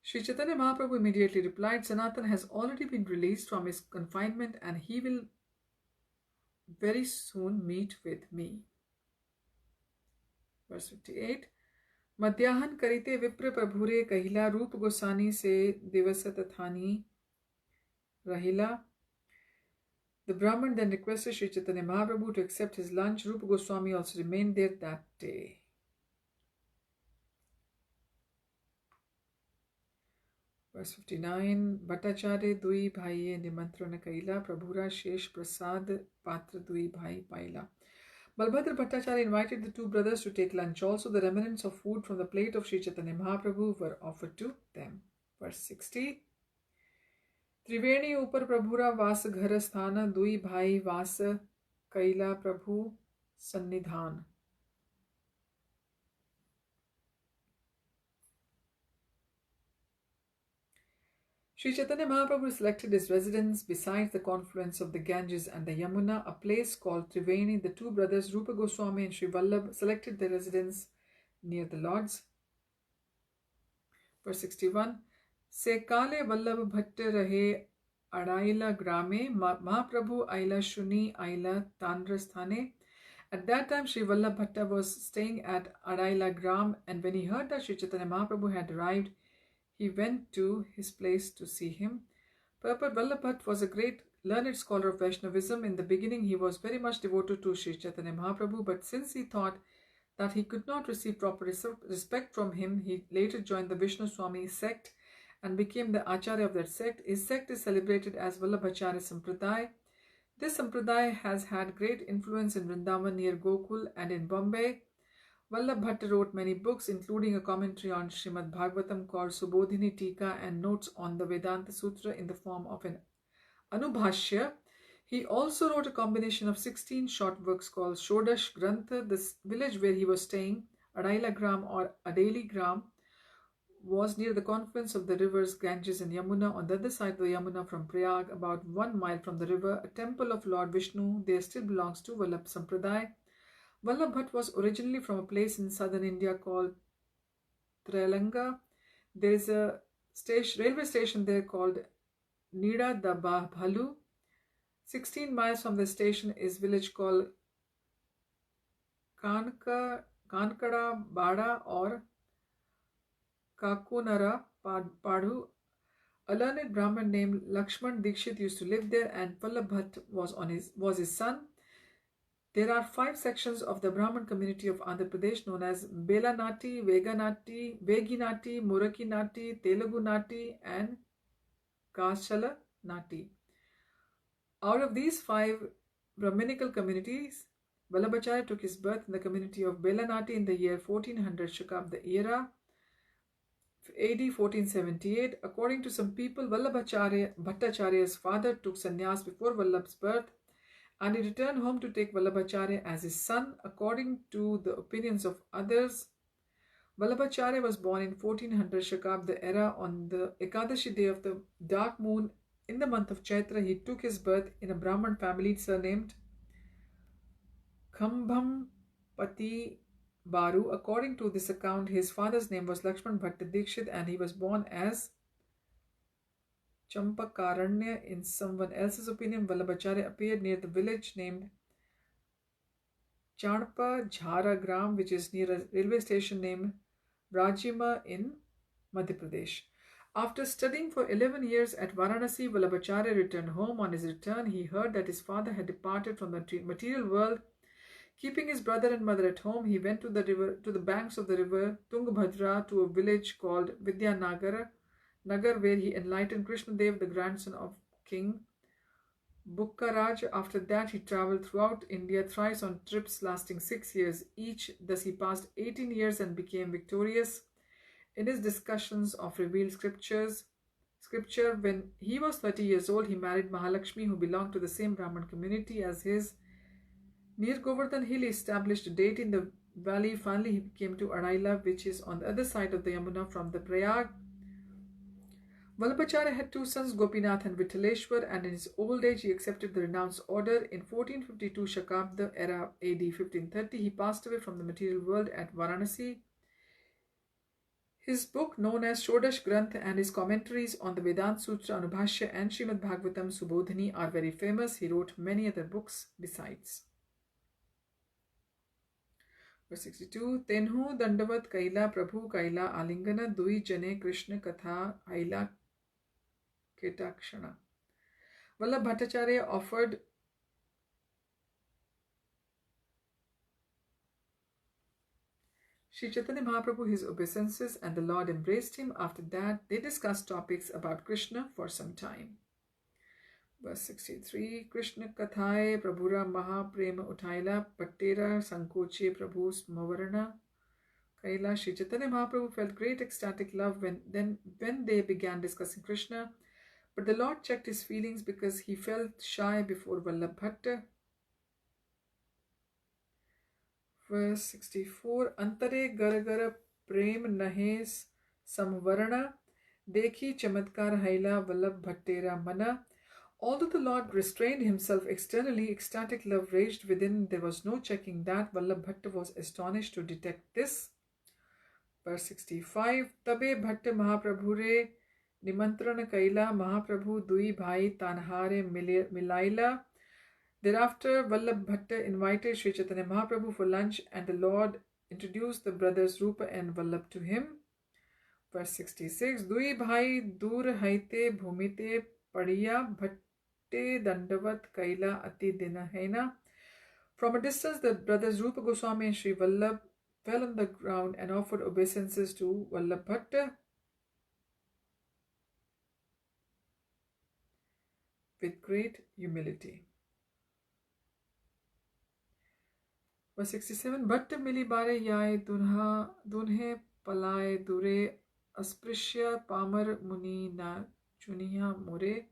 S1: Sri Chaitanya Mahaprabhu immediately replied, "Sanatan has already been released from his confinement and he will very soon meet with me." Verse 58. Madhyahan karite vipra prabhure kahila, Rūpa Gosani se divasatathani rahila. The Brahman then requested Sri Chaitanya Mahaprabhu to accept his lunch. Rūpa Gosvāmī also remained there that day. Verse 59. Bhattacharya dui bhaiye nimantrana kaila, Prabhura shesh prasad patra dui bhai paila. Balbhadra Bhattacharya invited the two brothers to take lunch. Also, the remnants of food from the plate of Sri Chaitanya Mahaprabhu were offered to them. Verse 60. Triveni upar Prabhura vas gharasthana, dui bhai vas kaila Prabhu sannidhan. Sri Chaitanya Mahaprabhu selected his residence besides the confluence of the Ganges and the Yamuna, a place called Triveni. The two brothers, Rūpa Gosvāmī and Sri Vallabh, selected their residence near the Lords. Verse 61. Se kale Vallabh bhatte rahe Adaila grame, Mahaprabhu aila shuni aila tandrasthane. At that time, Sri Vallabh Bhatta was staying at Adaila Gram, and when he heard that Sri Chaitanya Mahaprabhu had arrived, he went to his place to see him. Purport Vallabh Bhatt was a great learned scholar of Vaishnavism. In the beginning, he was very much devoted to Sri Chaitanya Mahaprabhu, but since he thought that he could not receive proper respect from him, he later joined the Vishnu Swami sect and became the Acharya of that sect. His sect is celebrated as Vallabhacharya Sampradaya. This Sampradaya has had great influence in Vrindavan near Gokul and in Bombay. Vallabh Bhatta wrote many books, including a commentary on Srimad Bhagavatam called Subodhini Tika and notes on the Vedanta Sutra in the form of an Anubhashya. He also wrote a combination of 16 short works called Shodash Grantha. The village where he was staying, Adaila Gram or Adeli Gram, was near the confluence of the rivers Ganges and Yamuna. On the other side of the Yamuna from Prayag, about 1 mile from the river, a temple of Lord Vishnu there still belongs to Vallabh Sampradaya. Vallabh Bhatt was originally from a place in southern India called Trelanga. There is a railway station there called Nida da Bhalu. 16 miles from the station is a village called Kankada Bada or Kakunara Padhu. A learned Brahmin named Lakshman Dikshit used to live there, and Vallabh Bhatt was his son. There are 5 sections of the Brahmin community of Andhra Pradesh known as Bela Nati, Vega Nati, Vegi Nati, Muraki Nati, Telugu Nati, and Kashala Nati. Out of these 5 Brahminical communities, Vallabhacharya took his birth in the community of Bela Nati in the year 1400 Shakabda era, AD 1478. According to some people, Bhattacharya's father took sannyas before Vallabh's birth, and he returned home to take Vallabhacharya as his son. According to the opinions of others, Vallabhacharya was born in 1400 Shakabda era on the Ekadashi day of the dark moon in the month of Chaitra. He took his birth in a Brahman family surnamed Khambham Pati Baru. According to this account, his father's name was Lakshman Bhatta Dikshit and he was born as Champakaranya. In someone else's opinion, Vallabhacharya appeared near the village named Chanpa Jhara Gram, which is near a railway station named Rajima in Madhya Pradesh. After studying for 11 years at Varanasi, Vallabhacharya returned home. On his return, he heard that his father had departed from the material world. Keeping his brother and mother at home, he went to the banks of the river Tungabhadra to a village called Nagar, where he enlightened Krishna Dev, the grandson of King Bukkaraj. After that, he travelled throughout India thrice on trips lasting 6 years each. Thus, he passed 18 years and became victorious in his discussions of revealed scripture. When he was 30 years old, he married Mahalakshmi, who belonged to the same Brahman community as his. Near Govardhan Hill, he established a deity in the valley. Finally, he came to Araila, which is on the other side of the Yamuna from the Prayag. Vallabhacharya had two sons, Gopinath and Vittaleshwar, and in his old age he accepted the renounced order. In 1452 Shakabda era AD 1530, he passed away from the material world at Varanasi. His book, known as Shodash Granth, and his commentaries on the Vedanta Sutra, Anubhashya and Srimad Bhagavatam Subodhini are very famous. He wrote many other books besides. Verse 62. Tenhu Dandavat Kaila Prabhu Kaila Alingana Dui Jane Krishna Katha Aila Ketakshana. Vallabh Bhattacharya offered Sri Chaitanya Mahaprabhu his obeisances, and the Lord embraced him. After that, they discussed topics about Krishna for some time. Verse 63. Krishna Kathaye Prabhura Mahaprema Utaila Pattera Sankoche Prabhu Smavarana Kaila. Sri Chaitanya Mahaprabhu felt great ecstatic love when they began discussing Krishna, but the Lord checked his feelings because he felt shy before Vallabh Bhatta. Verse 64. Antare Garagara Prem Nahes Samvarana Dekhi Chamatkar Haila Vallabh Bhattera Mana. Although the Lord restrained himself externally, ecstatic love raged within. There was no checking that. Vallabh Bhatta was astonished to detect this. Verse 65. Tabe Bhatta Mahaprabhure Nimantrana Kaila Mahaprabhu Dui Bhai Tanhare Milaila. Thereafter, Vallabh Bhatta invited Sri Chaitanya Mahaprabhu for lunch, and the Lord introduced the brothers Rūpa and Vallabh to him. Verse 66. Dui Bhai Dur Haite Bhumite Padiya Bhatte Dandavat Kaila Ati Dinahena. From a distance, the brothers Rūpa Gosvāmī and Sri Vallabh fell on the ground and offered obeisances to Vallabh Bhatta with great humility. Verse 67. Bhatta mili bare yae dunhe palaye dure asprishya pamar muni na chuniya more.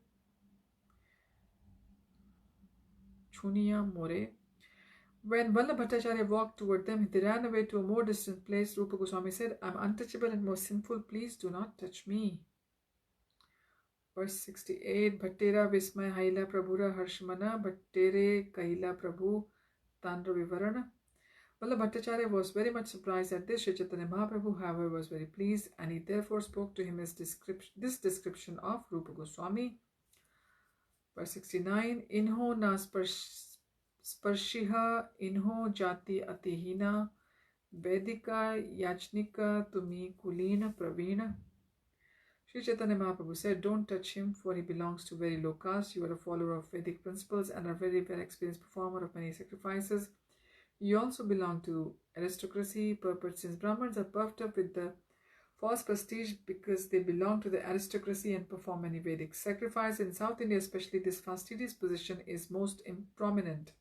S1: When Vallabh Bhattacharya walked toward them, they ran away to a more distant place. Rūpa Gosvāmī said, I am untouchable and most sinful. Please do not touch me. Verse 68. Bhattera Vismay Haila Prabhura Harshmana Bhattere Kaila Prabhu Tandra Vivarana. Vallabh Bhattacharya was very much surprised at this. Sri Chaitanya Mahaprabhu, however, was very pleased, and he therefore spoke to him this description of Rūpa Gosvāmī. Verse 69. Inho na sparshiha inho jati atihina vedika yajnika tumi kulina pravina. Sri Chaitanya Mahaprabhu said, don't touch him, for he belongs to very low caste. You are a follower of Vedic principles and are very well experienced performer of many sacrifices. You also belong to aristocracy. Purport, since Brahmins are puffed up with the false prestige because they belong to the aristocracy and perform many Vedic sacrifices. In South India especially, this fastidious position is most prominent.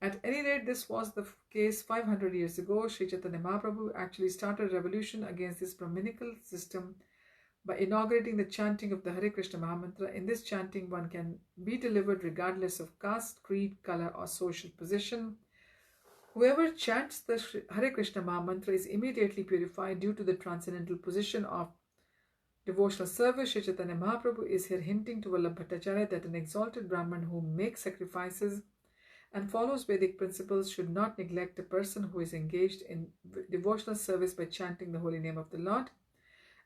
S1: At any rate, this was the case 500 years ago. Sri Chaitanya Mahaprabhu actually started a revolution against this Brahminical system by inaugurating the chanting of the Hare Krishna Mahamantra. In this chanting, one can be delivered regardless of caste, creed, color, or social position. Whoever chants the Hare Krishna Mahamantra is immediately purified due to the transcendental position of devotional service. Sri Chaitanya Mahaprabhu is here hinting to Vallabh Bhattacharya that an exalted Brahman who makes sacrifices and follows Vedic principles should not neglect a person who is engaged in devotional service by chanting the holy name of the Lord.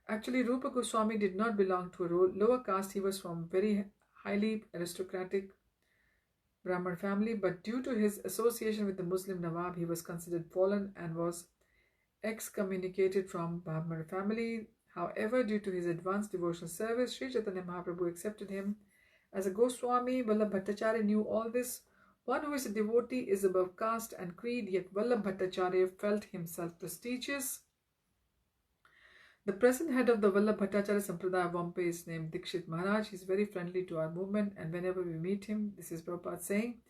S1: Actually, Rūpa Gosvāmī did not belong to a lower caste. He was from very highly aristocratic Brahman family, but due to his association with the Muslim Nawab, he was considered fallen and was excommunicated from Brahman family. However, due to his advanced devotional service, Sri Chaitanya Mahaprabhu accepted him as a Goswami. Vallabh Bhattacharya knew all this. One who is a devotee is above caste and creed, yet Vallabh Bhattacharya felt himself prestigious. The present head of the Vallabh Bhattacharya Sampradaya Bombay is named Dikshit Maharaj. He is very friendly to our movement, and whenever we meet him, this is Prabhupada saying,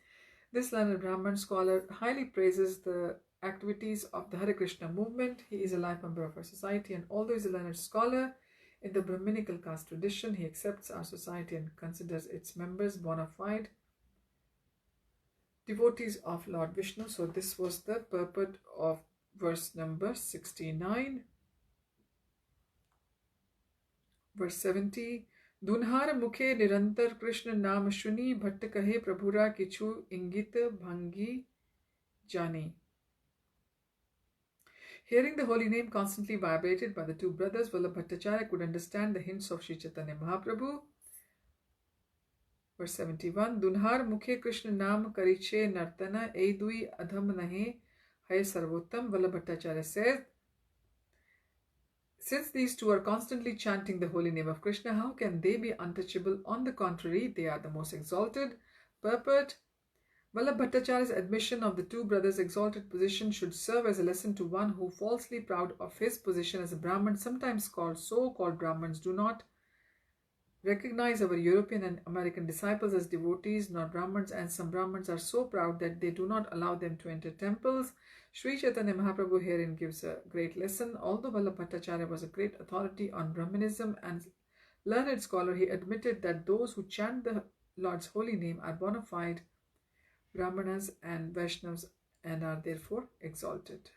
S1: this learned Brahman scholar highly praises the activities of the Hare Krishna movement. He is a life member of our society, and although he is a learned scholar in the Brahminical caste tradition, he accepts our society and considers its members bona fide devotees of Lord Vishnu. So this was the purport of verse number 69. Verse 70. Dunhar mukhe nirantar Krishna naam shuni bhatt kahe prabhura kichu ingit bhangi jani. Hearing the holy name constantly vibrated by the two brothers, Vallabh Bhattacharya could understand the hints of Sri Caitanya Mahaprabhu. Verse 71. Dunhar mukhe Krishna naam kariche nartana eidui adham nahe hai sarvottam. Vallabh Bhattacharya says, since these two are constantly chanting the holy name of Krishna, how can they be untouchable? On the contrary, they are the most exalted. Purport. Vallabh Bhattacharya's admission of the two brothers' exalted position should serve as a lesson to one who, falsely proud of his position as a Brahman, sometimes called so-called Brahmins, do not recognize our European and American disciples as devotees, not Brahmins, and some Brahmins are so proud that they do not allow them to enter temples. Sri Caitanya Mahaprabhu herein gives a great lesson. Although Vallabh Bhattacharya was a great authority on Brahmanism and learned scholar, he admitted that those who chant the Lord's holy name are bona fide Brahmanas and Vaishnavas and are therefore exalted.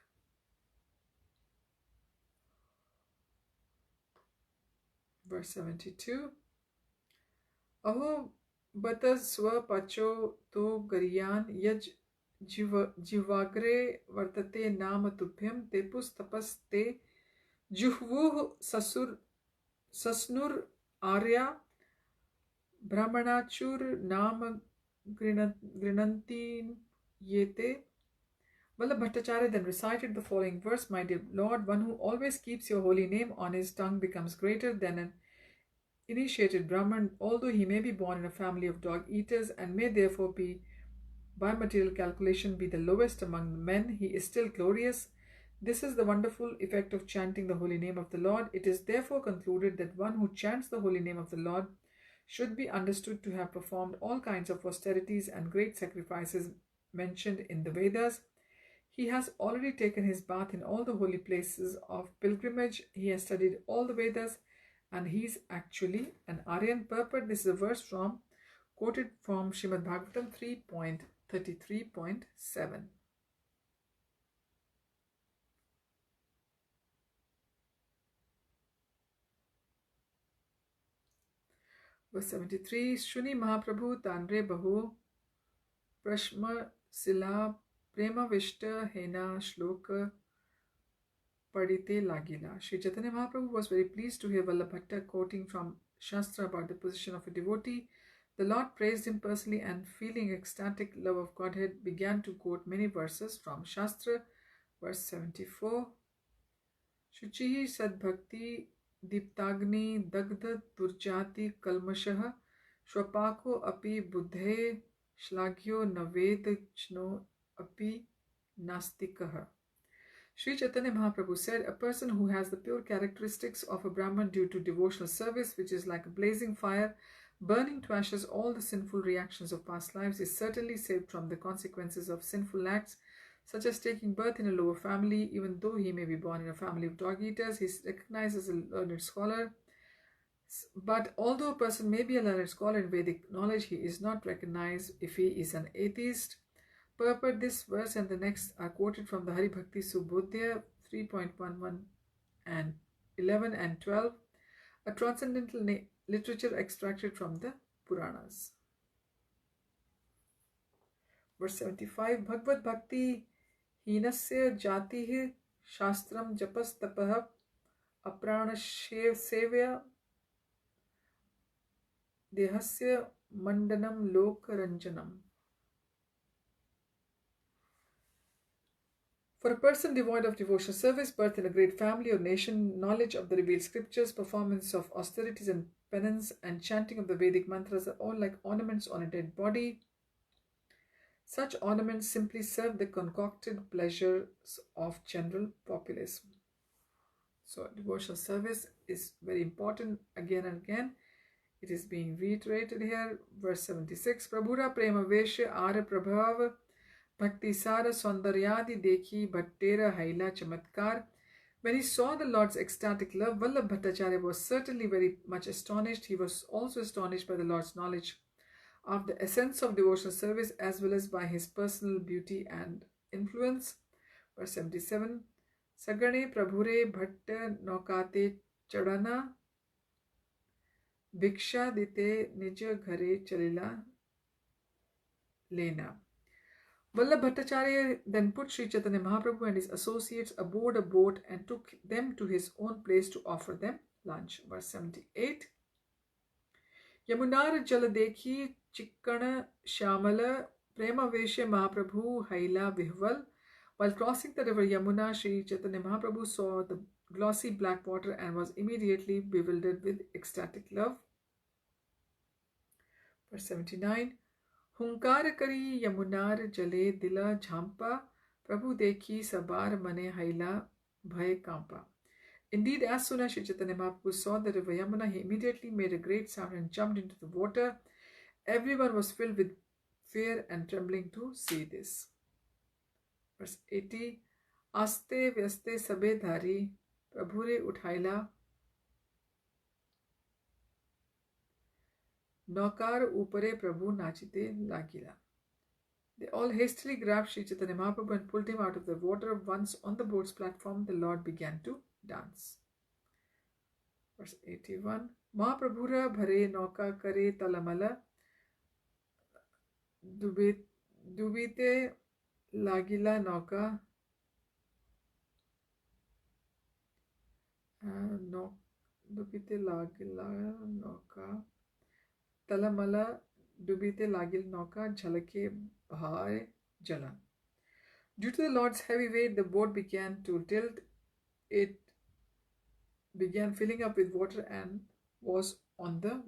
S1: Verse 72. Aho bata swa pacho to gariyan yaj jivagre vartate nama tubhyam tepus tapas te juhvuh sasnur arya brahmanachur nama grinanti yete. Vallabh Bhattacharya then recited the following verse. My dear Lord, one who always keeps your holy name on his tongue becomes greater than an initiated Brahman, although he may be born in a family of dog eaters and may therefore be, by material calculation, be the lowest among men, he is still glorious. This is the wonderful effect of chanting the holy name of the Lord. It is therefore concluded that one who chants the holy name of the Lord should be understood to have performed all kinds of austerities and great sacrifices mentioned in the Vedas. He has already taken his bath in all the holy places of pilgrimage. He has studied all the Vedas, and he is actually an Aryan. Purport. This is a verse quoted from Śrīmad Bhagavatam 3.33.7. Verse 73. Shuni Mahaprabhu Tanre Bahu Prashma Sila Prema Vishta Hena Shloka Padite Lagila. Sri Chaitanya Mahaprabhu was very pleased to hear Vallabh Bhatta quoting from Shastra about the position of a devotee. The Lord praised him personally and, feeling ecstatic love of Godhead, began to quote many verses from Shastra. Verse 74. Shuchihi Sadbhakti Diptagni Dagdha Durjati Kalmashaha Shwapako Api Buddhe Shlagyo Navedachno Api Nastikaha. Sri Chaitanya Mahaprabhu said, a person who has the pure characteristics of a Brahman due to devotional service, which is like a blazing fire, burning to ashes all the sinful reactions of past lives, is certainly saved from the consequences of sinful acts, such as taking birth in a lower family. Even though he may be born in a family of dog eaters, he is recognized as a learned scholar. But although a person may be a learned scholar in Vedic knowledge, he is not recognized if he is an atheist. Purport. This verse and the next are quoted from the Hari Bhakti Subodhya 3.11 and 11 and 12, a transcendental literature extracted from the Puranas. Verse 75. Bhagavad Bhakti Hinasya Jatihi Shastram Japas Tapah Aprana Sevya Dehasya Mandanam Lokaranjanam. For a person devoid of devotional service, birth in a great family or nation, knowledge of the revealed scriptures, performance of austerities and penance, and chanting of the Vedic mantras are all like ornaments on a dead body. Such ornaments simply serve the concocted pleasures of general populace. So devotional service is very important again and again. It is being reiterated here. Verse 76. Prabhura prema vesha ara prabhav bhakti sara saundaryadi dekhi bhattera haila chamatkar. When he saw the Lord's ecstatic love, Vallabh Bhattacharya was certainly very much astonished. He was also astonished by the Lord's knowledge of the essence of devotional service as well as by his personal beauty and influence. Verse 77. Sagane Prabhure Bhatta Naukate Chadana Bhiksha Dite Nija Ghare Chalila Lena. Vallabh Bhattacharya then put Sri Chaitanya Mahaprabhu and his associates aboard a boat and took them to his own place to offer them lunch. Verse 78. Yamunar Jala Dekhi Chikkana Shamala Prema Veshe Mahaprabhu Haila Vihval. While crossing the river Yamuna, Sri Chaitanya Mahaprabhu saw the glossy black water and was immediately bewildered with ecstatic love. Verse 79. Hunkar kari yamunar jale dila jhampa Prabhu dekhi sabar mane haila bhay kampa. Indeed, as soon as Sri Chaitanya Mahaprabhu saw the river Yamuna, he immediately made a great sound and jumped into the water. Everyone was filled with fear and trembling to see this. Verse 80. Aste vyaste sabe dhari Prabhure uthaila Naukar upare Prabhu nachite lagila. They all hastily grabbed Sri Chaitanya Mahaprabhu and pulled him out of the water. Once on the boat's platform, the Lord began to dance. Verse 81. Mahaprabhura bhare nauka kare talamala dubite lagila nauka dubite lagila nauka talamala dubite lagil nauka jhalake bhare jala. Due to the Lord's heavy weight, the boat began to tilt. It began filling up with water and was on the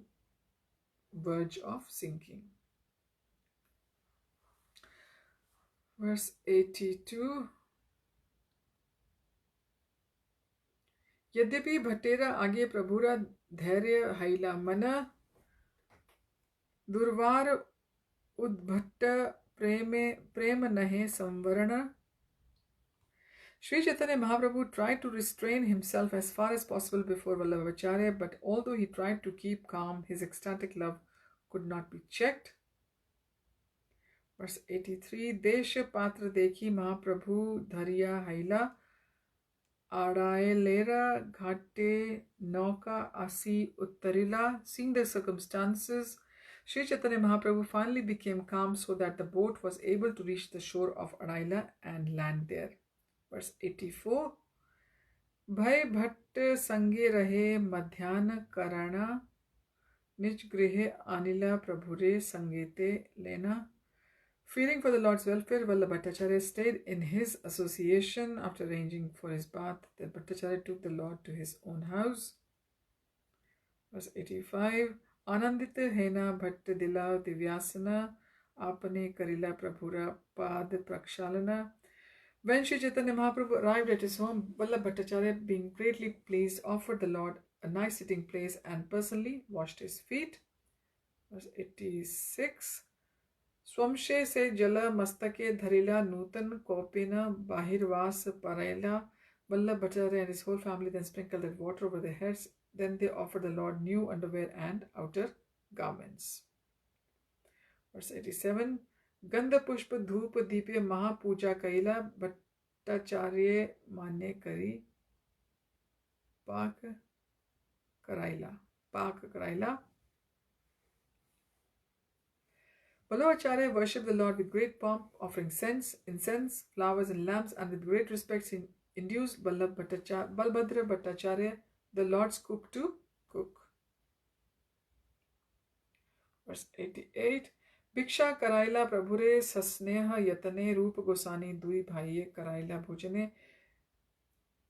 S1: verge of sinking. Verse 82. Yadyapi bhattera age prabhura dhairya haila mana durvar udbhatta prema nahe samvarana. Sri Chaitanya Mahaprabhu tried to restrain himself as far as possible before Vallabhacharya, but although he tried to keep calm, his ecstatic love could not be checked. Verse 83. Desha patra dekhi Mahaprabhu dhariya haila Adaye lera ghate nauka asi uttarila. Seeing the circumstances, Sri Chaitanya Mahaprabhu finally became calm so that the boat was able to reach the shore of Adaila and land there. Verse 84. Bhai bhatt sange rahe madhyana karana nij grihe anila prabhure sangete lena. Fearing for the Lord's welfare, Vallabh Bhattacharya stayed in his association. After arranging for his bath, then Bhattacharya took the Lord to his own house. Verse 85. Anandita hena bhatt dila divyasana apane karila prabhura pad prakshalana. When Sri Chaitanya Mahaprabhu arrived at his home, Vallabh Bhattacharya, being greatly pleased, offered the Lord a nice sitting place and personally washed his feet. Verse 86. Swamshe se jala mastake dharila nutan kopina bahirvas paraila. Vallabh Bhattacharya and his whole family then sprinkled that water over their heads. Then they offered the Lord new underwear and outer garments. Verse 87. Gandha pushpa dhupa deepya maha puja kaila Bhattacharya mane kari pak karaila. Vallabhacharya worshipped the Lord with great pomp, offering incense, flowers, and lamps, and with great respect he induced Balbhadra Bhattacharya, the Lord's cook, to cook. Verse 88. Bhiksha karaila prabhure sasneha yatane Rūpa Gosvāmī dui bhaiye karaila bhojane.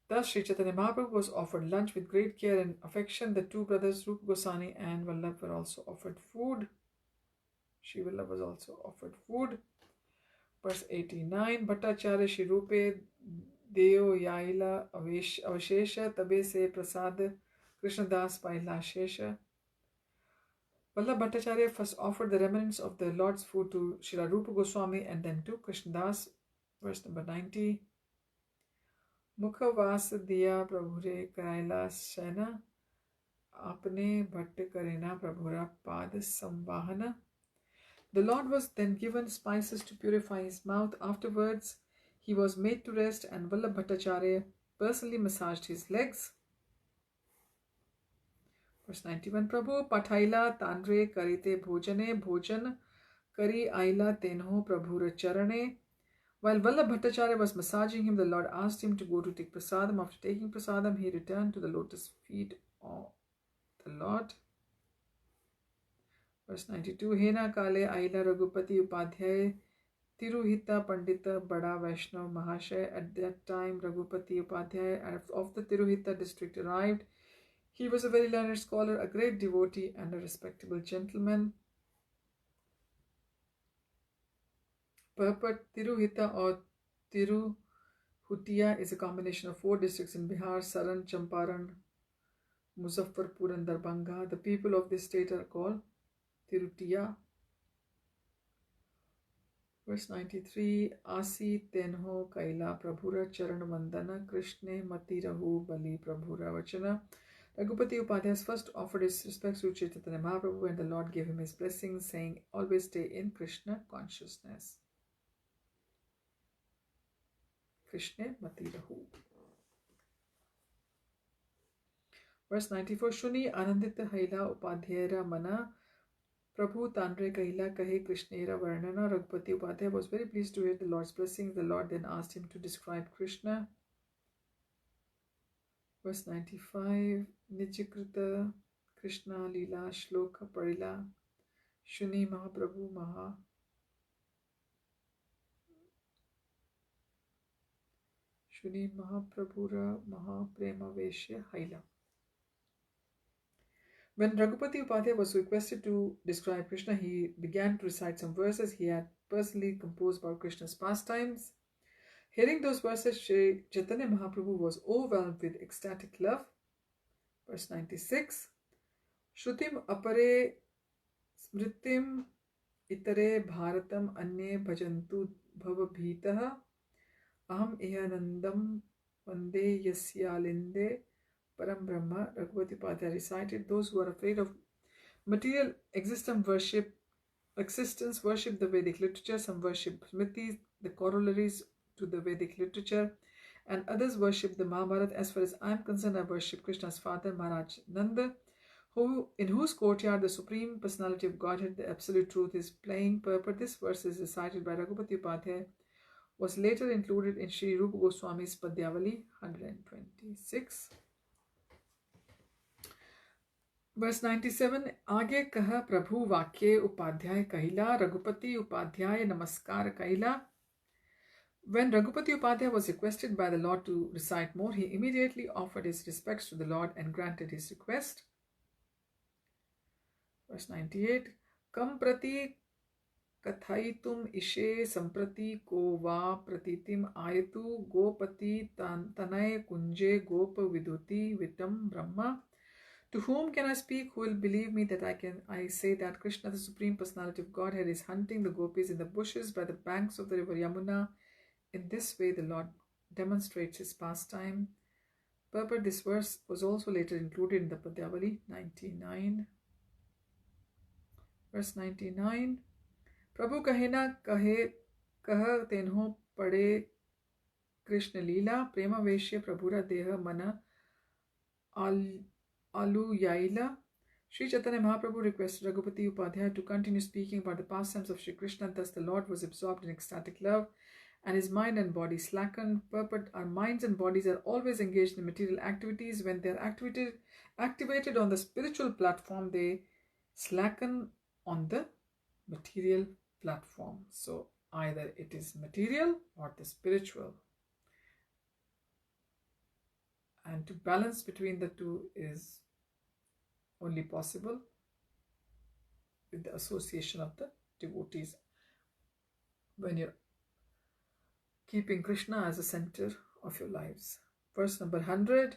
S1: Thus Sri Chaitanya Mahaprabhu was offered lunch with great care and affection. The two brothers Rūpa Gosvāmī and Vallabh were also offered food. Sri Vallabh was also offered food. Verse 89. Bhattacharya Shri Rūpe Deo Yaila Avashesha Tabe Se Prasad Krishna Das Paila Shesha. Vallabh Bhattacharya first offered the remnants of the Lord's food to Srila Rūpa Gosvāmī and then to Krishna Das. Verse number 90. Mukha Vas Diya Prabhure Karaila Shena Apne Bhatt Karena Prabhura Pad Samvahana. The Lord was then given spices to purify his mouth. Afterwards, he was made to rest and Vallabh Bhattacharya personally massaged his legs. Verse 91. Prabhu Pathaila Tanre Karite Bhojane Bhojan Kari Aila Tenho Prabhura Charane. While Vallabh Bhattacharya was massaging him, the Lord asked him to go to take prasadam. After taking prasadam, he returned to the lotus feet of the Lord. Verse 92. Hena Kale Aila Raghupati Upadhyay Tiruhita Pandita Bada Vaishnav Mahashay. At that time, Raghupati Upadhyay of the Tiruhita district arrived. He was a very learned scholar, a great devotee, and a respectable gentleman. Purport: Tiruhita or Tiruhutia is a combination of 4 districts in Bihar: Saran, Champaran, Muzaffarpur and Darbhanga. The people of this state are called Tirutia. Verse 93. Asi tenho kaila prabhura charan vandana Krishne matirahu bali prabhura vachana. Raghupati Upadhyay first offered his respects to Chaitanya Mahāprabhu and the Lord gave him his blessings, saying, always stay in Krishna consciousness. Krishna matirahu. Verse 94. Shuni anandita haila upadhyayra mana Prabhu Tanre Kahila Kahe Krishnera Varnana. Raghupati Upadhyay was very pleased to hear the Lord's blessings. The Lord then asked him to describe Krishna. Verse 95. Nijakrita Krishna lila shloka parila Shuni Mahāprabhu Shuni Mahāprabhura Mahaprema Veshya Haila. When Raghupati Upadhyay was requested to describe Krishna, he began to recite some verses he had personally composed about Krishna's pastimes. Hearing those verses, Sri Chaitanya Mahāprabhu was overwhelmed with ecstatic love. Verse 96. Shrutim apare smritim itare bharatam anye bhajantu bhavabhitaha aham ihanandam vande yasyalinde param brahma. Raghupati Upadhyay recited, those who are afraid of material existence worship the Vedic literature. Some worship Smritis, the corollaries to the Vedic literature, and others worship the Mahabharata. As far as I am concerned, I worship Krishna's father, Maharaj Nanda, in whose courtyard the Supreme Personality of Godhead, the Absolute Truth, is playing. Purport: this verse is recited by Raghupati Upadhyay, was later included in Sri Rūpa Gosvāmī's Padyavali 126. Verse 97. Aage kaha Prabhu Vakye Upadhyay Kahila Raghupati Upadhyay Namaskar Kahila. When Raghupati Upadhyay was requested by the Lord to recite more, he immediately offered his respects to the Lord and granted his request. Verse 98. Kam prati kathaitum ishe samprati ko va pratitim ayatu gopati tanay kunje gopa viduti vitam brahma. To whom can I speak? Who will believe me that I say that Krishna, the Supreme Personality of Godhead, is hunting the gopis in the bushes by the banks of the river Yamuna. In this way, the Lord demonstrates his pastime. Purport: this verse was also later included in the Padyavali 99. Verse 99. Prabhu kahena kahe kah tenho pade Krishna lila prema veshya prabhura deha mana alu yaila. Sri Chaitanya Mahāprabhu requested Raghupati Upadhyay to continue speaking about the pastimes of Sri Krishna. Thus the Lord was absorbed in ecstatic love, and his mind and body slackened. Purport: our minds and bodies are always engaged in material activities. When they are activated on the spiritual platform, they slacken on the material platform. So either it is material or the spiritual. And to balance between the two is only possible with the association of the devotees. When you're keeping Krishna as the center of your lives. Verse number 100.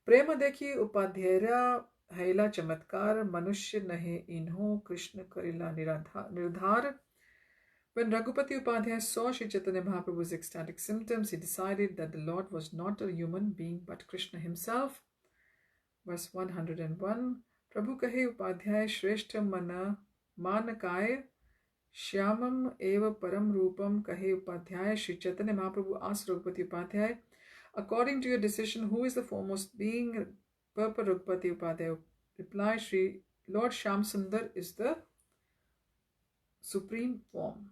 S1: Prema dekhi upadhyaya haila chamatkar manushya nahe inho Krishna karila nirdhar. When Raghupati Upadhyaya saw Sri Chaitanya Mahaprabhu's ecstatic symptoms, he decided that the Lord was not a human being but Krishna himself. Verse 101. Prabhu kahe Upadhyaya Shreshta manakaya Shyamam eva param rupam kahe Upadhyaya. Sri Chaitanya Mahaprabhu asked Raghupati Upadhyaya, according to your decision, who is the foremost being? Purport Raghupati Upadhyaya replied, Sri Lord Shyam Sundar is the supreme form.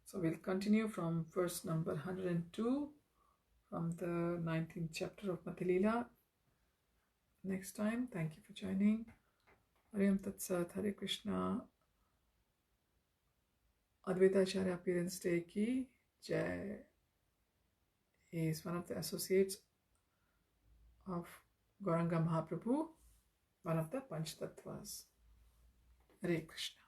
S1: So we'll continue from verse number 102 from the 19th chapter of Madhya next time. Thank you for joining. Hare Tat Sat, Hare Krishna. Advaita Acharya Appearance Day ki Jai. He is one of the associates of Gauranga Mahaprabhu, one of the Panchtattvas. Hare Krishna.